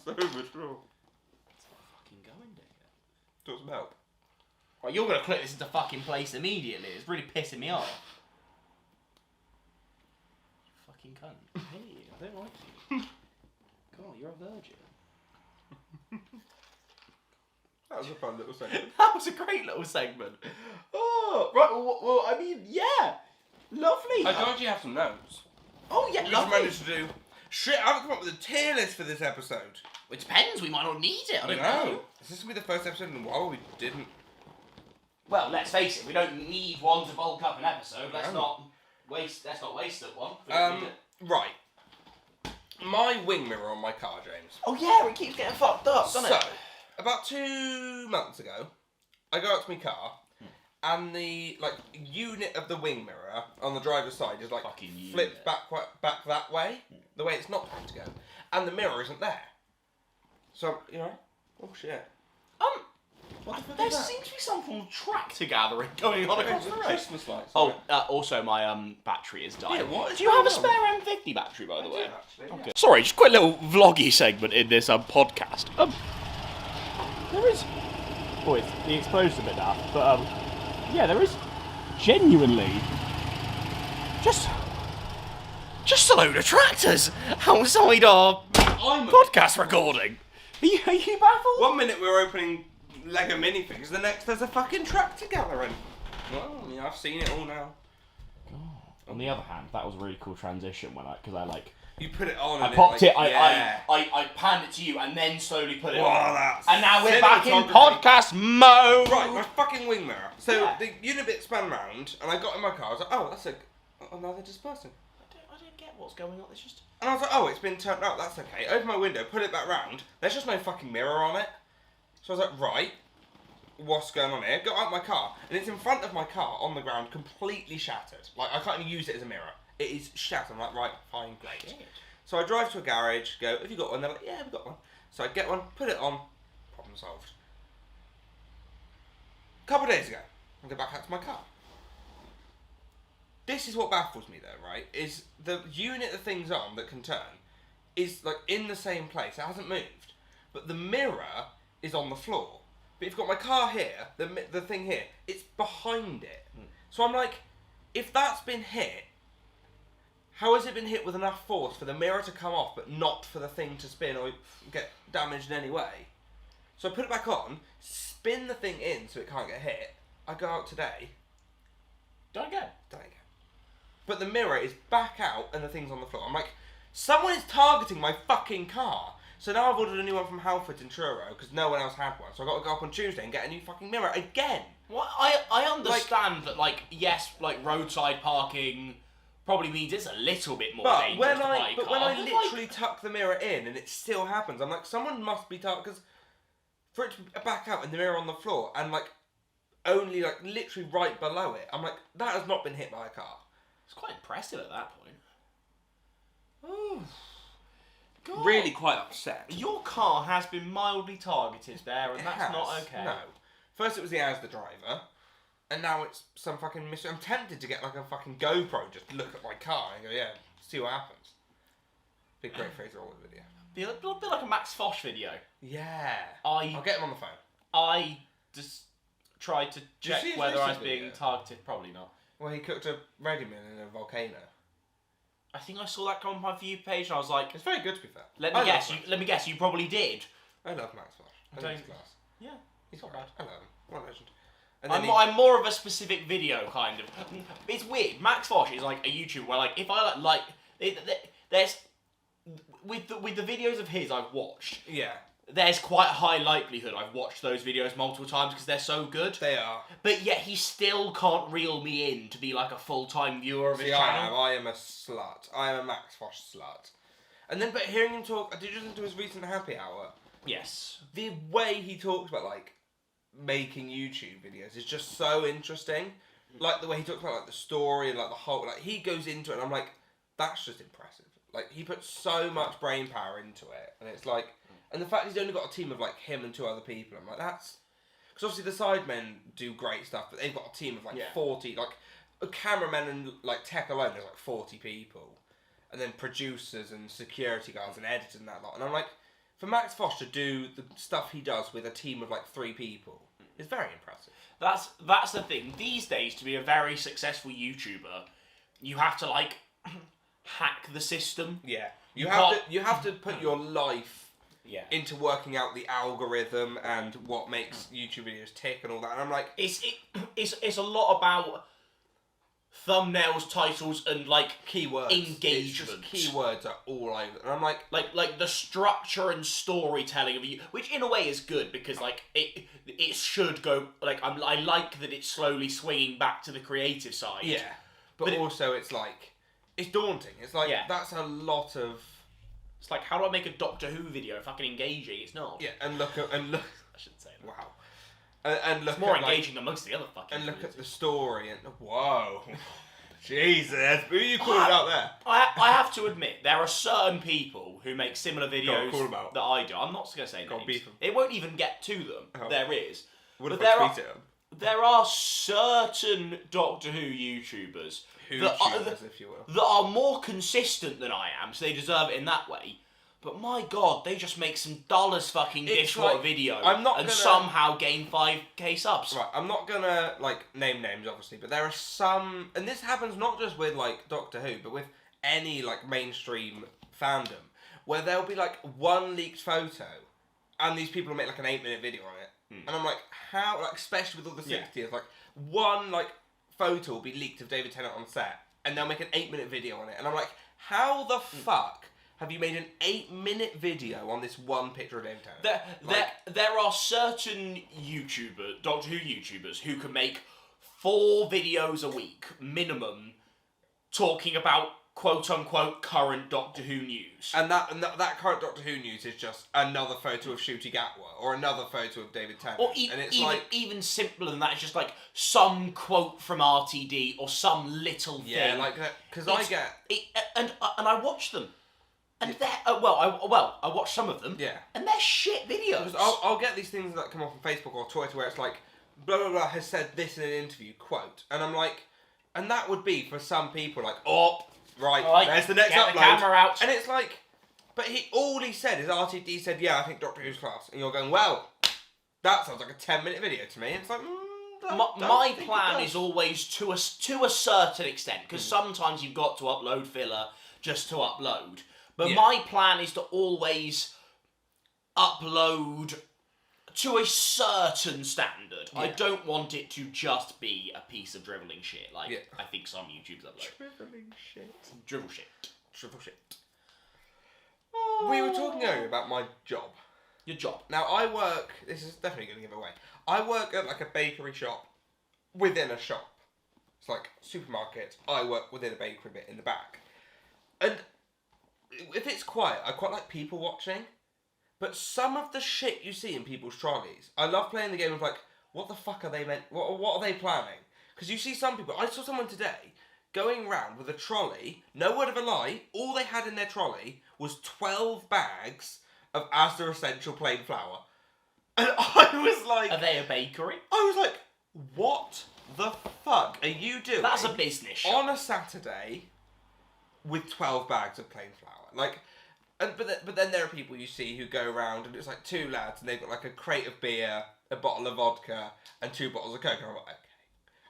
so mature. It's not fucking going, digger. Do some help? Right, you're gonna click this into fucking place immediately. It's really pissing me off. You fucking cunt. I hate you. I don't like you. God, you're a virgin. That was a fun little segment. That was a great little segment. Oh, right. Well, I mean, yeah. Lovely. I told you have some notes. Oh, yeah, We lovely. managed to do... Shit, I haven't come up with a tier list for this episode. It depends. We might not need it. I don't know. Is this going to be the first episode in a while where we didn't... Well, let's face it. We don't need one to bulk up an episode. Let's not waste that one. We don't need it. Right. My wing mirror on my car, James. Oh, yeah. It keeps getting fucked up, doesn't So, it? about 2 months ago, I go out to my car, and the unit of the wing mirror on the driver's side is like Fucking flipped unit. back that way, the way it's not meant to go, and the mirror isn't there. So, you know, oh shit. There seems to be some form of tractor gathering going on across the road. Christmas lights. Oh, also my battery is dying. Yeah, what is Do you have a going on? spare M50 battery, by the way? Actually, Okay. Sorry, just quite a little vloggy segment in this podcast. There is... Oh, the explosion's a bit daft, but yeah, there is genuinely just a load of tractors outside our podcast recording. Are you baffled? 1 minute we were opening Lego minifigures, the next there's a fucking tractor gathering. Well, I mean, I've seen it all now. On the other hand, that was a really cool transition because I You put it on. I and popped it. I panned it to you and then slowly put it on. That's And now we're back in cinematography. podcast mode. Right, my fucking wing mirror. So Yeah. the unibit span round, and I got in my car. I was like, oh, that's now they're dispersing. I don't get what's going on. It's just... And I was like, oh, it's been turned out. That's okay. Open my window, put it back round. There's just no fucking mirror on it. So I was like, right, what's going on here? Got out my car, and it's in front of my car on the ground, completely shattered. Like, I can't even use it as a mirror. It is shattered. I'm like, right, fine, great. Shit. So I drive to a garage, go, have you got one? They're like, yeah, we've got one. So I get one, put it on, problem solved. A couple of days ago, I go back out to my car. This is what baffles me though, right? Is the unit the thing's on that can turn is like in the same place. It hasn't moved. But the mirror is on the floor. But you've got my car here, the thing here, it's behind it. So I'm like, if that's been hit, how has it been hit with enough force for the mirror to come off, but not for the thing to spin or get damaged in any way? So I put it back on, spin the thing in so it can't get hit. I go out today. Don't again. But the mirror is back out and the thing's on the floor. I'm like, someone is targeting my fucking car. So now I've ordered a new one from Halfords in Truro because no one else had one. So I've got to go up on Tuesday and get a new fucking mirror again. Well, I understand that, like, yes, like, roadside parking probably means it's a little bit more dangerous to buy a car. But when I literally tuck the mirror in and it still happens, I'm like, someone must be because for it to back out and the mirror on the floor and, like, only, like, literally right below it, I'm like, that has not been hit by a car. It's quite impressive at that point. Oh. God. Really quite upset. Your car has been mildly targeted there, and that's not okay. No. First it was the Asda driver, and now it's some fucking mystery. I'm tempted to get like a fucking GoPro just to look at my car and go, yeah, see what happens. Big great Fraser Always video. Be a bit like a Max Fosh video. Yeah. I'll get him on the phone. I just tried to check whether I was being video? targeted. Probably not. Well, he cooked a ready meal in a volcano. I think I saw that come on my view page, and I was like, it's very good to be fair. Let me guess. You probably did. I love Max Fosh. I think he's class. Yeah, he's not bad. I love him. What a legend. And I'm more of a specific video kind of. It's weird. Max Fosh is like a YouTuber where, like, if I there's with the videos of his I've watched. Yeah. There's quite a high likelihood I've watched those videos multiple times because they're so good. They are. But yet he still can't reel me in to be like a full-time viewer of his channel. I am a slut. I am a Max Fosh slut. And then, but hearing him talk, did you listen to his recent happy hour? Yes. The way he talks about, like, making YouTube videos is just so interesting. Like, the way he talks about, like, the story and, like, the whole, like, he goes into it and I'm like, that's just impressive. Like, he puts so much brain power into it. And it's like, and the fact he's only got a team of, like, him and 2 other people, I'm like, that's... Because obviously the Sidemen do great stuff, but they've got a team of, like, 40, like, a cameraman and, like, tech alone, there's, like, 40 people. And then producers and security guards and editors and that lot. And I'm like, for Max Fosh to do the stuff he does with a team of, like, 3 people is very impressive. That's the thing. These days, to be a very successful YouTuber, you have to, like, hack the system. Yeah. You have to put your life... Yeah. into working out the algorithm and what makes YouTube videos tick and all that. And I'm like... It's a lot about thumbnails, titles, and, like, keywords. Engagement. Keywords are all over. And I'm like... Like the structure and storytelling of you, which in a way is good because, like, it should go... Like, I like that it's slowly swinging back to the creative side. Yeah. But also it's like... It's daunting. It's like, that's a lot of... It's like, how do I make a Doctor Who video fucking engaging? It's not. Yeah, and look. I shouldn't say that. Wow. And look. It's more engaging than most of the other fucking. And look at the story and whoa, Jesus, who are you calling out there? I have to admit, there are certain people who make similar videos call them out. that I do. I'm not going to say names. Beef them. It won't even get to them. Oh. There is. What if there I tweet it? There are certain Doctor Who YouTubers that are more consistent than I am, so they deserve it in that way. But my God, they just make some dollars fucking dishwater video somehow gain 5k subs. Right, I'm not gonna like name names obviously, but there are some, and this happens not just with like Doctor Who, but with any like mainstream fandom, where there'll be like one leaked photo, and these people will make like an 8-minute video on it, and I'm like, how? Like, especially with all the 60s, like one like photo will be leaked of David Tennant on set, and they'll make an 8-minute video on it, and I'm like, how the fuck have you made an 8-minute video on this one picture of David Tennant? There are certain Doctor Who YouTubers who can make 4 videos a week minimum, talking about quote-unquote current Doctor Who news. And that current Doctor Who news is just another photo of Ncuti Gatwa, or another photo of David Tennant. Or and it's even simpler than that, it's just like some quote from RTD, or some little thing. Yeah, like that, because I get... And I watch them. And they're... I watch some of them. Yeah. And they're shit videos. I'll get these things that come off on Facebook or Twitter where it's like, blah, blah, blah, has said this in an interview, quote. And I'm like... And that would be, for some people, like, right, there's the next upload. Get the camera out. And it's like, but all he said is RTD said, yeah, I think Doctor Who's class. And you're going, well, that sounds like a 10-minute video to me. It's like, my plan is always to a certain extent, because sometimes you've got to upload filler just to upload. But my plan is to always upload to a certain standard. I don't want it to just be a piece of drivelling shit, like I think some YouTubers upload. Drivelling shit. Drivel shit. Drivel shit. We were talking earlier about my job. Your job. Now, I work... This is definitely going to give away. I work at, like, a bakery shop within a shop. It's like supermarket. I work within a bakery bit in the back. And if it's quiet, I quite like people watching. But some of the shit you see in people's trolleys, I love playing the game of, like, what the fuck are they meant... What are they planning? Because you see some people... I saw someone today going round with a trolley, no word of a lie, all they had in their trolley was 12 bags of Asda Essential plain flour. And I was like... Are they a bakery? I was like, what the fuck are you doing? That's a business shop. On a Saturday with 12 bags of plain flour. Like, but then there are people you see who go around and it's like two lads and they've got like a crate of beer, a bottle of vodka and 2 bottles of Coke. And I'm like, okay.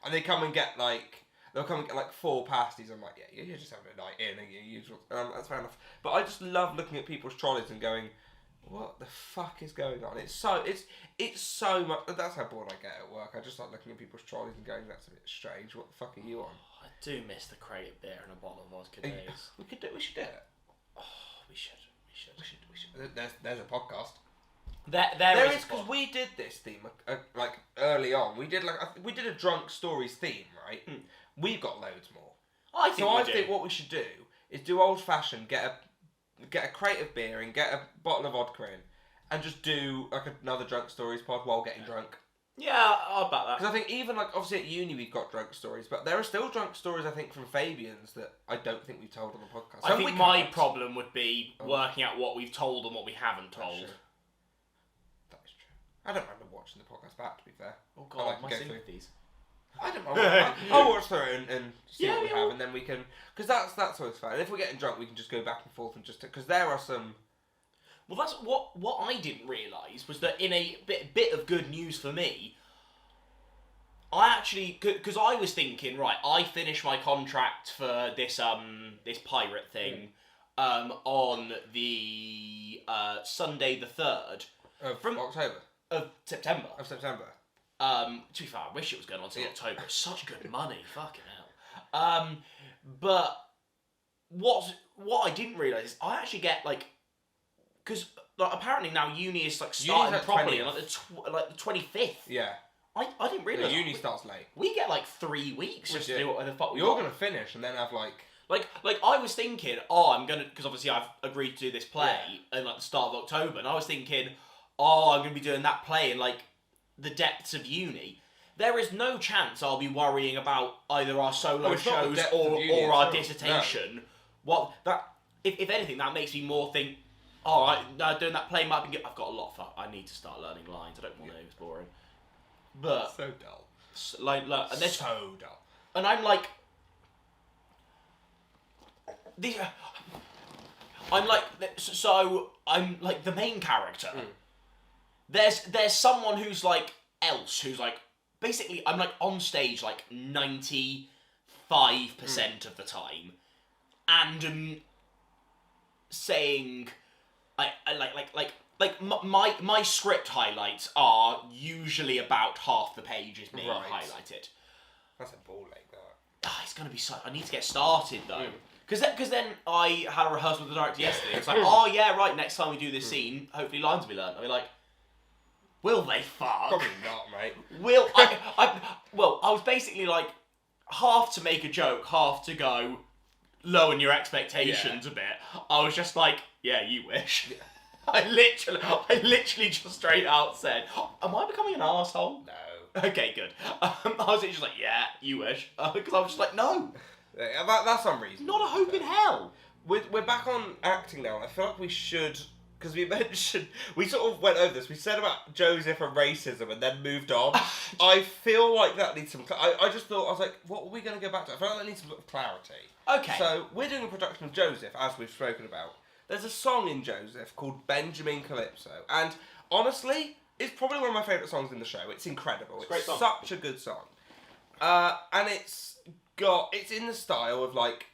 And they come and get like... They'll come and get like 4 pasties. I'm like, yeah, you're just having a night in, and you usual. That's fair enough. But I just love looking at people's trolleys and going, what the fuck is going on? It's so much. That's how bored I get at work. I just like looking at people's trolleys and going, that's a bit strange. What the fuck are you on? I do miss the crate of beer and a bottle of vodka days. We should do it. Oh, we should. There's a podcast. There is because we did this theme like early on. We did a drunk stories theme, right? We've got loads more. I think what we should do is do old fashioned. Get a crate of beer and get a bottle of vodka in, and just do like another drunk stories pod while getting drunk. Yeah, I'll bet that. Because I think even like obviously at uni we've got drunk stories, but there are still drunk stories I think from Fabian's that I don't think we've told on the podcast. I think my problem would be working out what we've told and what we haven't told. That is true. I don't remember watching the podcast back, to be fair. Oh god, my sympathies. I don't know. I'll watch through and see what we have, and then we can... Because that's always fun. And if we're getting drunk, we can just go back and forth and just... Because there are some... Well, that's what I didn't realise was that in a bit of good news for me, I actually... Because I was thinking, right, I finished my contract for this pirate thing on the Sunday the 3rd. From October? Of September. Of September. To be fair, I wish it was going on till October. It's such good money, fucking hell. But what I didn't realise is I actually get like, because like, apparently now uni is like starting properly on like the 25th. Yeah. I didn't realise. The uni starts late. We get like 3 weeks just to do what the fuck we You're going to finish and then have like I was thinking, I'm gonna, because obviously I've agreed to do this play in like the start of October, and I was thinking, I'm gonna be doing that play in like the depths of uni. There is no chance I'll be worrying about either our solo shows or our dissertation. No. What that if anything, that makes me more think, alright, doing that play might be good. I've got a lot of I need to start learning lines. I don't want to, it's boring. But so dull. And so dull. And I'm like I'm like the main character. There's someone who's like who's like basically I'm like on stage like 95% of the time, and saying my script highlights are usually about half the page is me highlighted. That's a ball like that. It's gonna be so. I need to get started though. Because then I had a rehearsal with the director yesterday. It's like, next time we do this scene, hopefully lines will be learned. I'll be like, will they fuck? Probably not, mate. I was basically like, half to make a joke, half to go, lower your expectations a bit. I was just like, yeah, you wish. I literally just straight out said, am I becoming an arsehole? No. Okay, good. I was just like, yeah, you wish. Because I was just like, no. That's unreasonable. Not a hope in hell. We're back on acting now, and I feel like we should, because we sort of went over this. We said about Joseph and racism, and then moved on. I feel like that needs some. I just thought, I was like, what are we going to go back to? I feel like that needs some clarity. Okay. So we're doing a production of Joseph, as we've spoken about. There's a song in Joseph called Benjamin Calypso, and honestly, It's probably one of my favourite songs in the show. It's incredible. It's a great song. Such a good song. And it's in the style of like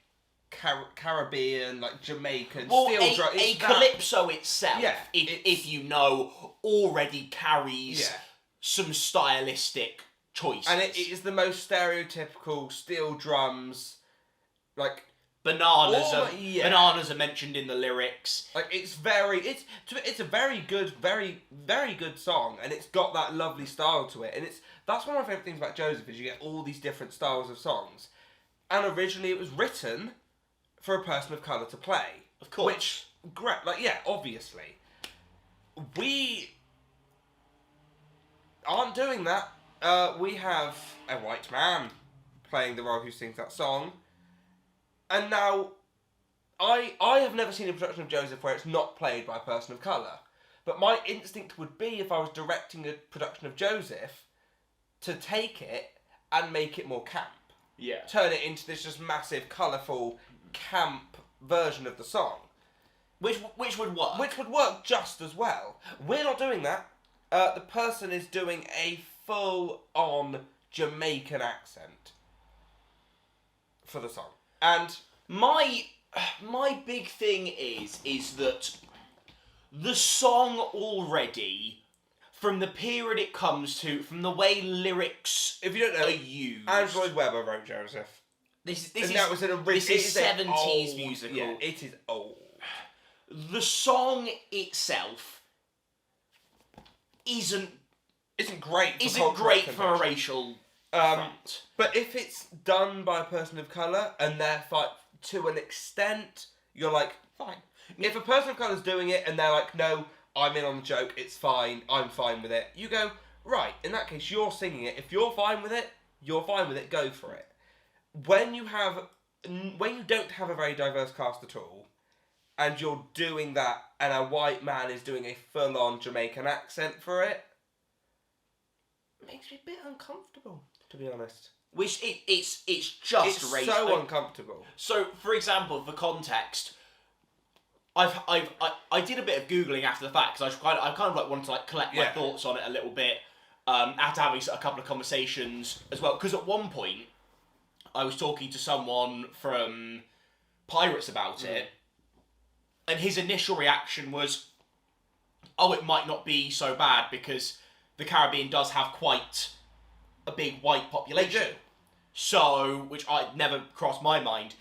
Caribbean, like Jamaican, steel drum. A calypso itself, Yeah, if you know, already carries some stylistic choices. And it is the most stereotypical steel drums, like bananas. Bananas are mentioned in the lyrics. Like it's a very good, very very good song, and it's got that lovely style to it. And that's one of my favourite things about Joseph is you get all these different styles of songs. And originally it was written for a person of colour to play. Of course. Which, great, like, yeah, obviously. We aren't doing that. We have a white man playing the role who sings that song. And now, I have never seen a production of Joseph where it's not played by a person of colour. But my instinct would be, if I was directing a production of Joseph, to take it and make it more camp. Yeah. Turn it into this just massive, colourful, camp version of the song. Which would work. Which would work just as well. We're not doing that. The person is doing a full-on Jamaican accent for the song. And my big thing is that the song already, from the period it comes to, from the way lyrics if you don't know, are used. Andrew Lloyd Webber wrote Joseph. This This is is 70s musical. Yeah, it is old. The song itself isn't great for a racial front. But if it's done by a person of colour, and therefore, to an extent, you're like, fine. If a person of colour's doing it, and they're like, no, I'm in on the joke, it's fine, I'm fine with it, you go, right, in that case, you're singing it. If you're fine with it, go for it. When you don't have a very diverse cast at all, and you're doing that, and a white man is doing a full-on Jamaican accent for it, makes me a bit uncomfortable, to be honest. Which it's just it's so uncomfortable. So, for example, for context, I did a bit of googling after the fact because I kind of like wanted to like collect my thoughts on it a little bit. After having a couple of conversations as well, because at one point I was talking to someone from Pirates about it, and his initial reaction was, "Oh, it might not be so bad because the Caribbean does have quite a big white population." So, which I never crossed my mind.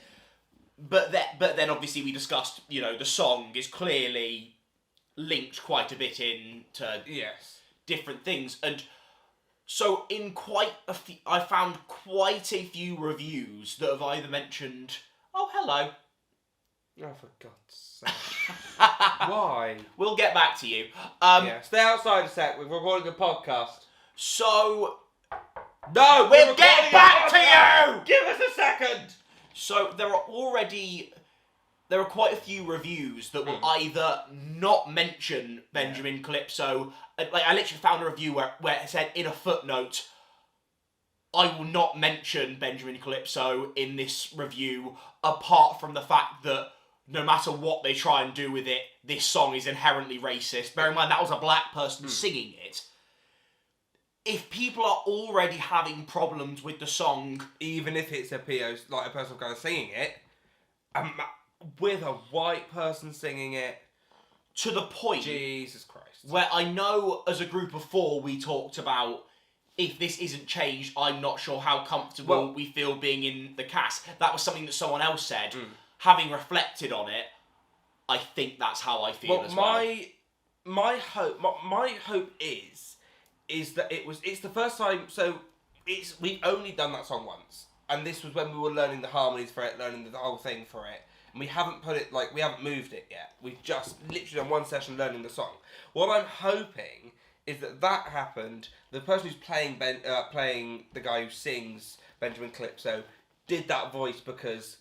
But then obviously we discussed, the song is clearly linked quite a bit into different things. And so I found quite a few reviews that have either mentioned, "Oh, hello." Oh, for God's sake. Why? We'll get back to you. Stay outside a sec, we're recording a podcast. So... No! We'll get back to you! Give us a second! So there are quite a few reviews that will either not mention Benjamin Calypso. Like I literally found a review where it said in a footnote, "I will not mention Benjamin Calypso in this review, apart from the fact that no matter what they try and do with it, this song is inherently racist." Bear in mind that was a black person singing it. If people are already having problems with the song, even if it's a person of colour singing it, with a white person singing it, to the point, Jesus Christ, where I know as a group of four we talked about, if this isn't changed, I'm not sure how comfortable we feel being in the cast. That was something that someone else said. Having reflected on it, I think that's how I feel as well. My hope is that it's the first time, so we've only done that song once, and this was when we were learning the harmonies for it, learning the whole thing for it, and we haven't we haven't moved it yet. We've just literally done one session learning the song. What I'm hoping is that happened, the person who's playing the guy who sings Benjamin Calypso did that voice because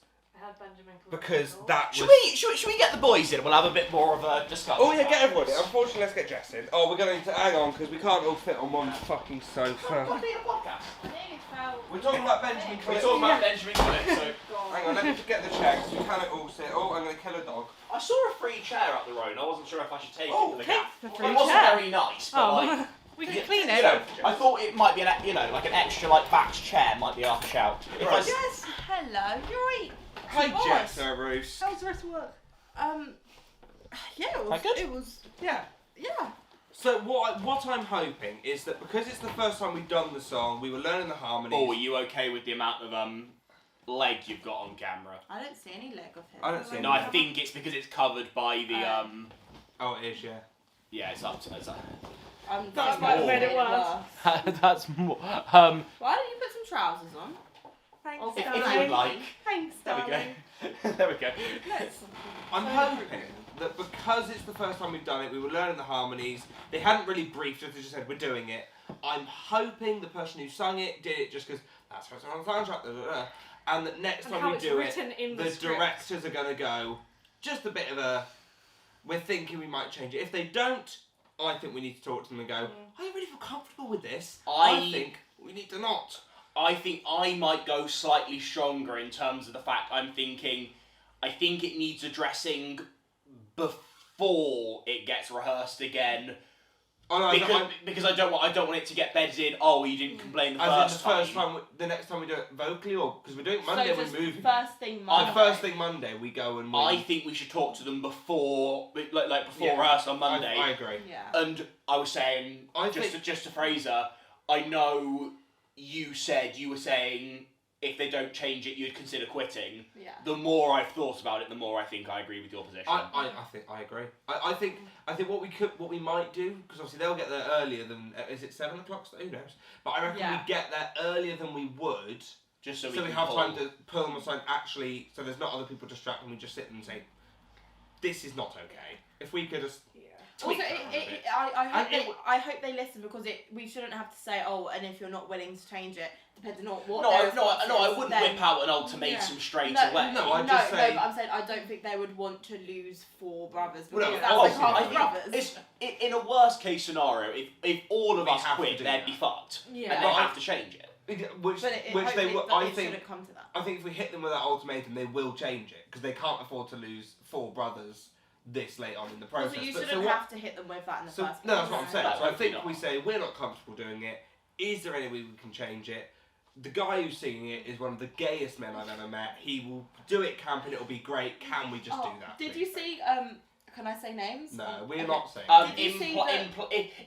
that was... Should we get the boys in? We'll have a bit more of a discussion. Oh yeah, get everyone in. Unfortunately, let's get Jess in. Oh, we're going to hang on because we can't all fit on one fucking sofa. We're talking about Benjamin Calypso. Hang on, let me just get the checks. We cannot all sit. Oh, I'm going to kill a dog. I saw a free chair up the road and I wasn't sure if I should take it for the take gap. the It free wasn't chair. very nice, but We can clean you it. know, I thought it might be an extra backed chair might be half a shout. If I s- Yes. Hello, you're right. Hi, Nice. Jess, Bruce. How's the rest of work? Yeah, it was. Quite good? It was. Yeah. Yeah. So what I'm hoping is that because it's the first time we've done the song, we were learning the harmonies. Oh, are you okay with the amount of leg you've got on camera? I don't see any leg of him. I don't see No, I think it's because it's covered by the Oh, it is, yeah. yeah, it's up to That's That's might have made made it worse. That's more. Why don't you put some trousers on? Thanks, If If darling. you would like. Thanks, There we darling. go. There we go. I'm hoping that because it's the first time we've done it, we were learning the harmonies. They hadn't really briefed us; they just said we're doing it. I'm hoping the person who sung it did it just because that's what's on the soundtrack. And that next And time how we it's do written it, in the the script. directors are going to go just a bit of a. We're thinking we might change it. If they don't, I think we need to talk to them and go. I don't really feel comfortable with this. I think we need to not. I think I might go slightly stronger in terms of the fact I think it needs addressing before it gets rehearsed again. Oh, no, Because I don't want it to get bedded in. Oh, you didn't complain the first time. The next time we do it vocally, or because we're doing it Monday, So we're just moving. first thing Monday. First thing Monday, we go and. I think we should talk to them before, before Yeah, rehearsal on Monday. I agree. Yeah. And I was saying, just to Fraser, I know you were saying if they don't change it, you'd consider quitting. Yeah. The more I've thought about it, the more I think I agree with your position. I think I agree. I think what we might do, because obviously they'll get there earlier than is it 7 o'clock? Who knows? But I reckon we get there earlier than we would, just so we have time to pull them aside. Actually, so there's not other people distracting. We just sit and say, "This is not okay." If we could just. Also, tweak that a bit. I hope they listen because we shouldn't have to say, oh, and if you're not willing to change it, depending on what. No, their I response wouldn't is, whip out an ultimatum straight no, away. No, I'd just say. No, but I'm saying I don't think they would want to lose 4 brothers because Well, no, that's obviously like half not. the brothers. It's in a worst case scenario, if all of We us have to quit, do they'd that. be fucked, Yeah. and they have to change it. Which But they will. I think. shouldn't come to that. I think if we hit them with that ultimatum, they will change it because they can't afford to lose 4 brothers this late on in the process. Also, you But shouldn't have to hit them with that in the first place. No, that's what I'm saying. No, So I hopefully think not. we say we're not comfortable doing it. Is there any way we can change it? The guy who's singing it is one of the gayest men I've ever met. He will do it camping. It'll be great. Can we just do that? Did please? you see? Can I say names? No, we're Okay. not saying. Did you see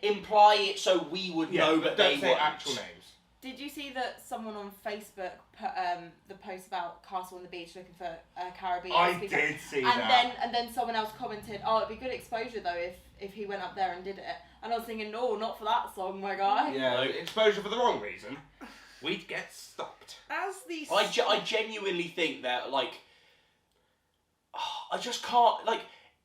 imply it so we would know, but don't they say won't. actual names. Did you see that someone on Facebook put the post about Castle on the Beach looking for a Caribbean speaker? did see And then someone else commented, "Oh, it'd be good exposure though if he went up there and did it." And I was thinking, no, not for that song, my guy. Yeah, exposure for the wrong reason. We'd get stopped. As the I genuinely think that I just can't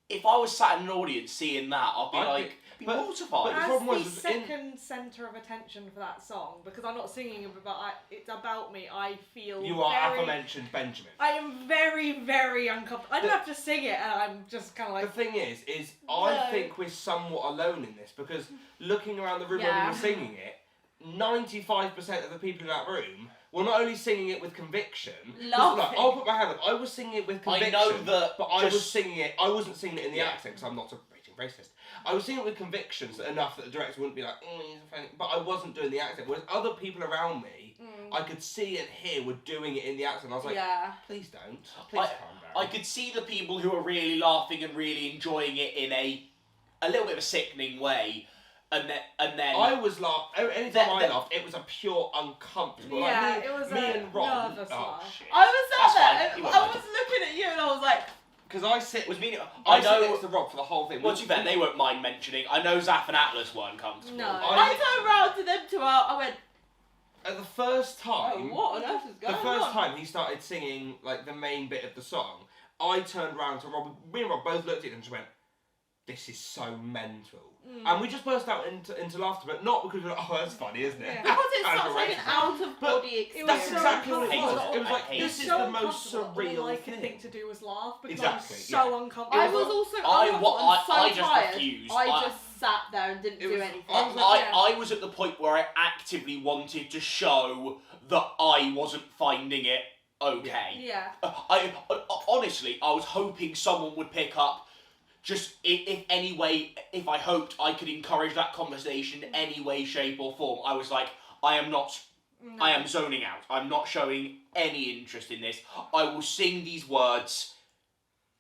if I was sat in an audience seeing that, I'd be but- mortified. the as problem the was second centre of attention for that song, because I'm not singing it, but it's about me. I feel You are very, aforementioned Benjamin. I am very, very uncomfortable. I don't have to sing it, and I'm just kind of The like. thing is I No. think we're somewhat alone in this because looking around the room when we Yeah. were singing it, 95% of the people in that room were not only singing it with conviction. Laughing. I'll put my hand up. I was singing it with I conviction. know that, but I was singing it. I wasn't singing it in the Yeah. accent because I'm not a raging racist. I was singing it with convictions enough that the director wouldn't be like, he's offending. But I wasn't doing the accent. Whereas other people around me, I could see and hear were doing it in the accent. I was like, Yeah. please don't. Please calm down. I could see the people who are really laughing and really enjoying it in a little bit of a sickening way, and then I was laughing. Anytime I laughed, it was a pure uncomfortable. Yeah, like it was me a and Ron. nervous Oh laugh. shit! I was That's sat fine, there. you I won't. was looking at you, and I was like, Because I sit. was meaning. I I sit know. next to Rob for the whole thing. Well, to be fair, they won't mind mentioning. I know Zaf and Atlas weren't comfortable. No. I turned around to them 2 out. I went, At the first oh, time, what on earth is going the on? first time he started singing like the main bit of the song, I turned round to Rob. Me and Rob both looked at it and just went, "This is so mental," and we just burst out into laughter, but not because we were like, "Oh, that's funny, isn't it?" Yeah. Because it's That's such like an racist. out of body experience. That's so exactly what it uncomfortable. was. It was like I hate this is so the most uncomfortable. surreal All I could thing. think to do was laugh because Exactly, I was so yeah. uncomfortable. I was also I so just tired. refused. I just sat there and didn't It do was- anything. I was like, I was at the point where I actively wanted to show that I wasn't finding it okay. Yeah. I honestly, I was hoping someone would pick up. Just if any way, if I hoped I could encourage that conversation in any way, shape, or form, I was like, I am not. No. I am zoning out. I'm not showing any interest in this. I will sing these words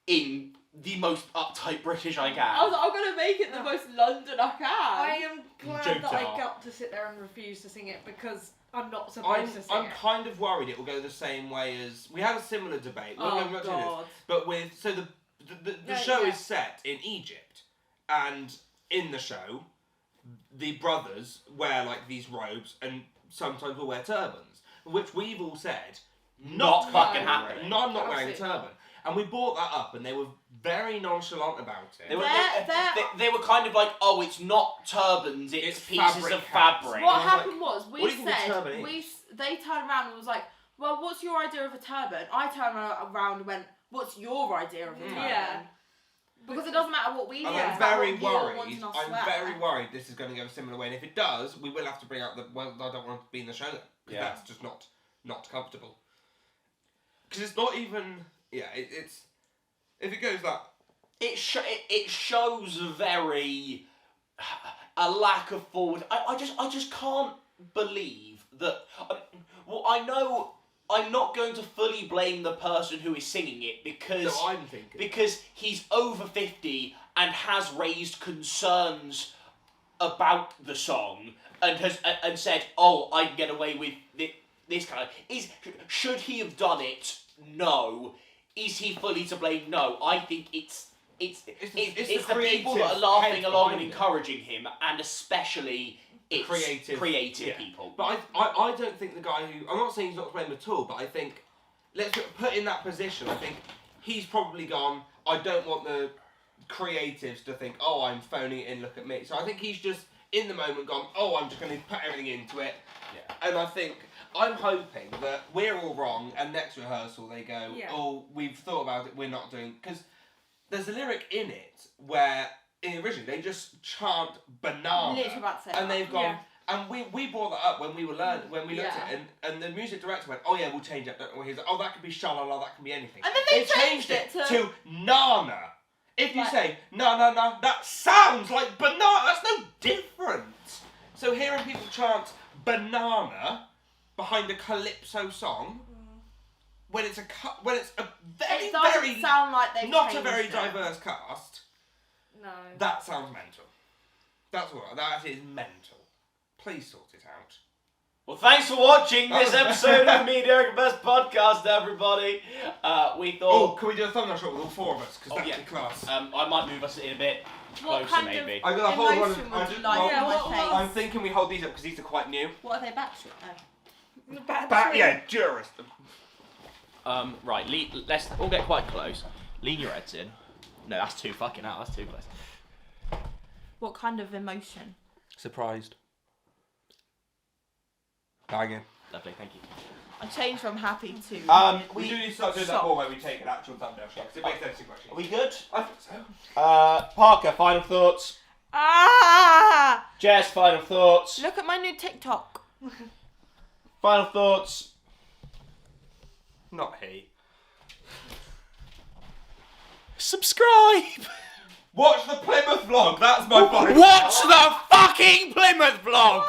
in the most uptight British I can. I was like, I'm gonna make it the most London I can. I am glad Jokes that I are. got to sit there and refuse to sing it because I'm not supposed to sing I'm it. kind of worried it will go the same way as we had a similar debate. We'll Oh go much into this, God. but with the Yeah, show yeah. is set in Egypt, and in the show, the brothers wear like these robes and sometimes will wear turbans, which we've all said Not fucking No. happening. No, I'm not wearing a Absolutely turban. And we brought that up, and they were very nonchalant about it. They were kind of like, oh, it's not turbans, it's pieces fabric of hats. fabric. What I was happened was, what do you think a turban said, is? they turned around and was like, well, what's your idea of a turban? I turned around and went, what's your idea of a turban? Yeah. Because it doesn't matter what we And do, Yeah. I'm it's about very what you're worried. wanting us I'm to wear. very worried this is going to go a similar way, and if it does, we will have to bring out the. Well, I don't want to be in the show then, because Yeah. that's just not comfortable. Because it's not even. Yeah, it's. If it goes that. It shows a lack of forward. I just can't believe that. Well, I know I'm not going to fully blame the person who is singing it because No, I'm thinking. because he's over 50 and has raised concerns about the song and has and said, "Oh, I can get away with this kind of." Should he have done it? No. Is he fully to blame? No. I think it's the the people creative that are laughing head along and behind it. encouraging him, and especially it's creative yeah. people. But I don't think the guy who. I'm not saying he's not to blame at all, but I think. Let's put in that position. I think he's probably gone, I don't want the creatives to think, oh, I'm phoning it in, look at me. So I think he's just, in the moment, gone, oh, I'm just going to put everything into it. Yeah. And I think, I'm hoping that we're all wrong, and next rehearsal they go, Yeah. oh, we've thought about it, we're not doing... Because there's a lyric in it where, originally, they just chant banana. Literally about to say And that. they've gone... Yeah. And we brought that up when we were learning, when we looked Yeah. at it, and the music director went, oh yeah, we'll change it. Or he's like, oh, that could be shalala, that can be anything. And then they changed changed it to nana. If you Like- say na na na, that sounds like banana. That's no different. So hearing people chant banana behind a calypso song, when it's a very It doesn't very sound like they've not a changed very it. diverse cast, No. that sounds mental. That's what that is mental. Please sort it out. Well, thanks for watching this episode of Mediocre Best Podcast, everybody. We Oh, thought can we do a thumbnail shot with all four of us? Because Oh, that's yeah. the class. I might move us in a bit What closer, kind maybe. of I'm gonna hold one. emotion I would just- you like well, in Yeah, my what- face? I'm thinking we hold these up because these are quite new. What are they batshit? Oh. Bad tree. jurist. Right, let's all get quite close. Lean your heads in. No, that's too fucking out. That's too close. What kind of emotion? Surprised. Banging. Lovely, thank you. I changed from happy to. We do need to start doing that Shock. more where we take an actual thumbnail shot. 'Cause it makes sense to questions. Are we good? I think so. Parker, final thoughts. Ah! Jess, final thoughts. Look at my new TikTok. Final thoughts. Not he. Subscribe. Watch the Plymouth vlog. That's my final. Watch the fucking Plymouth vlog.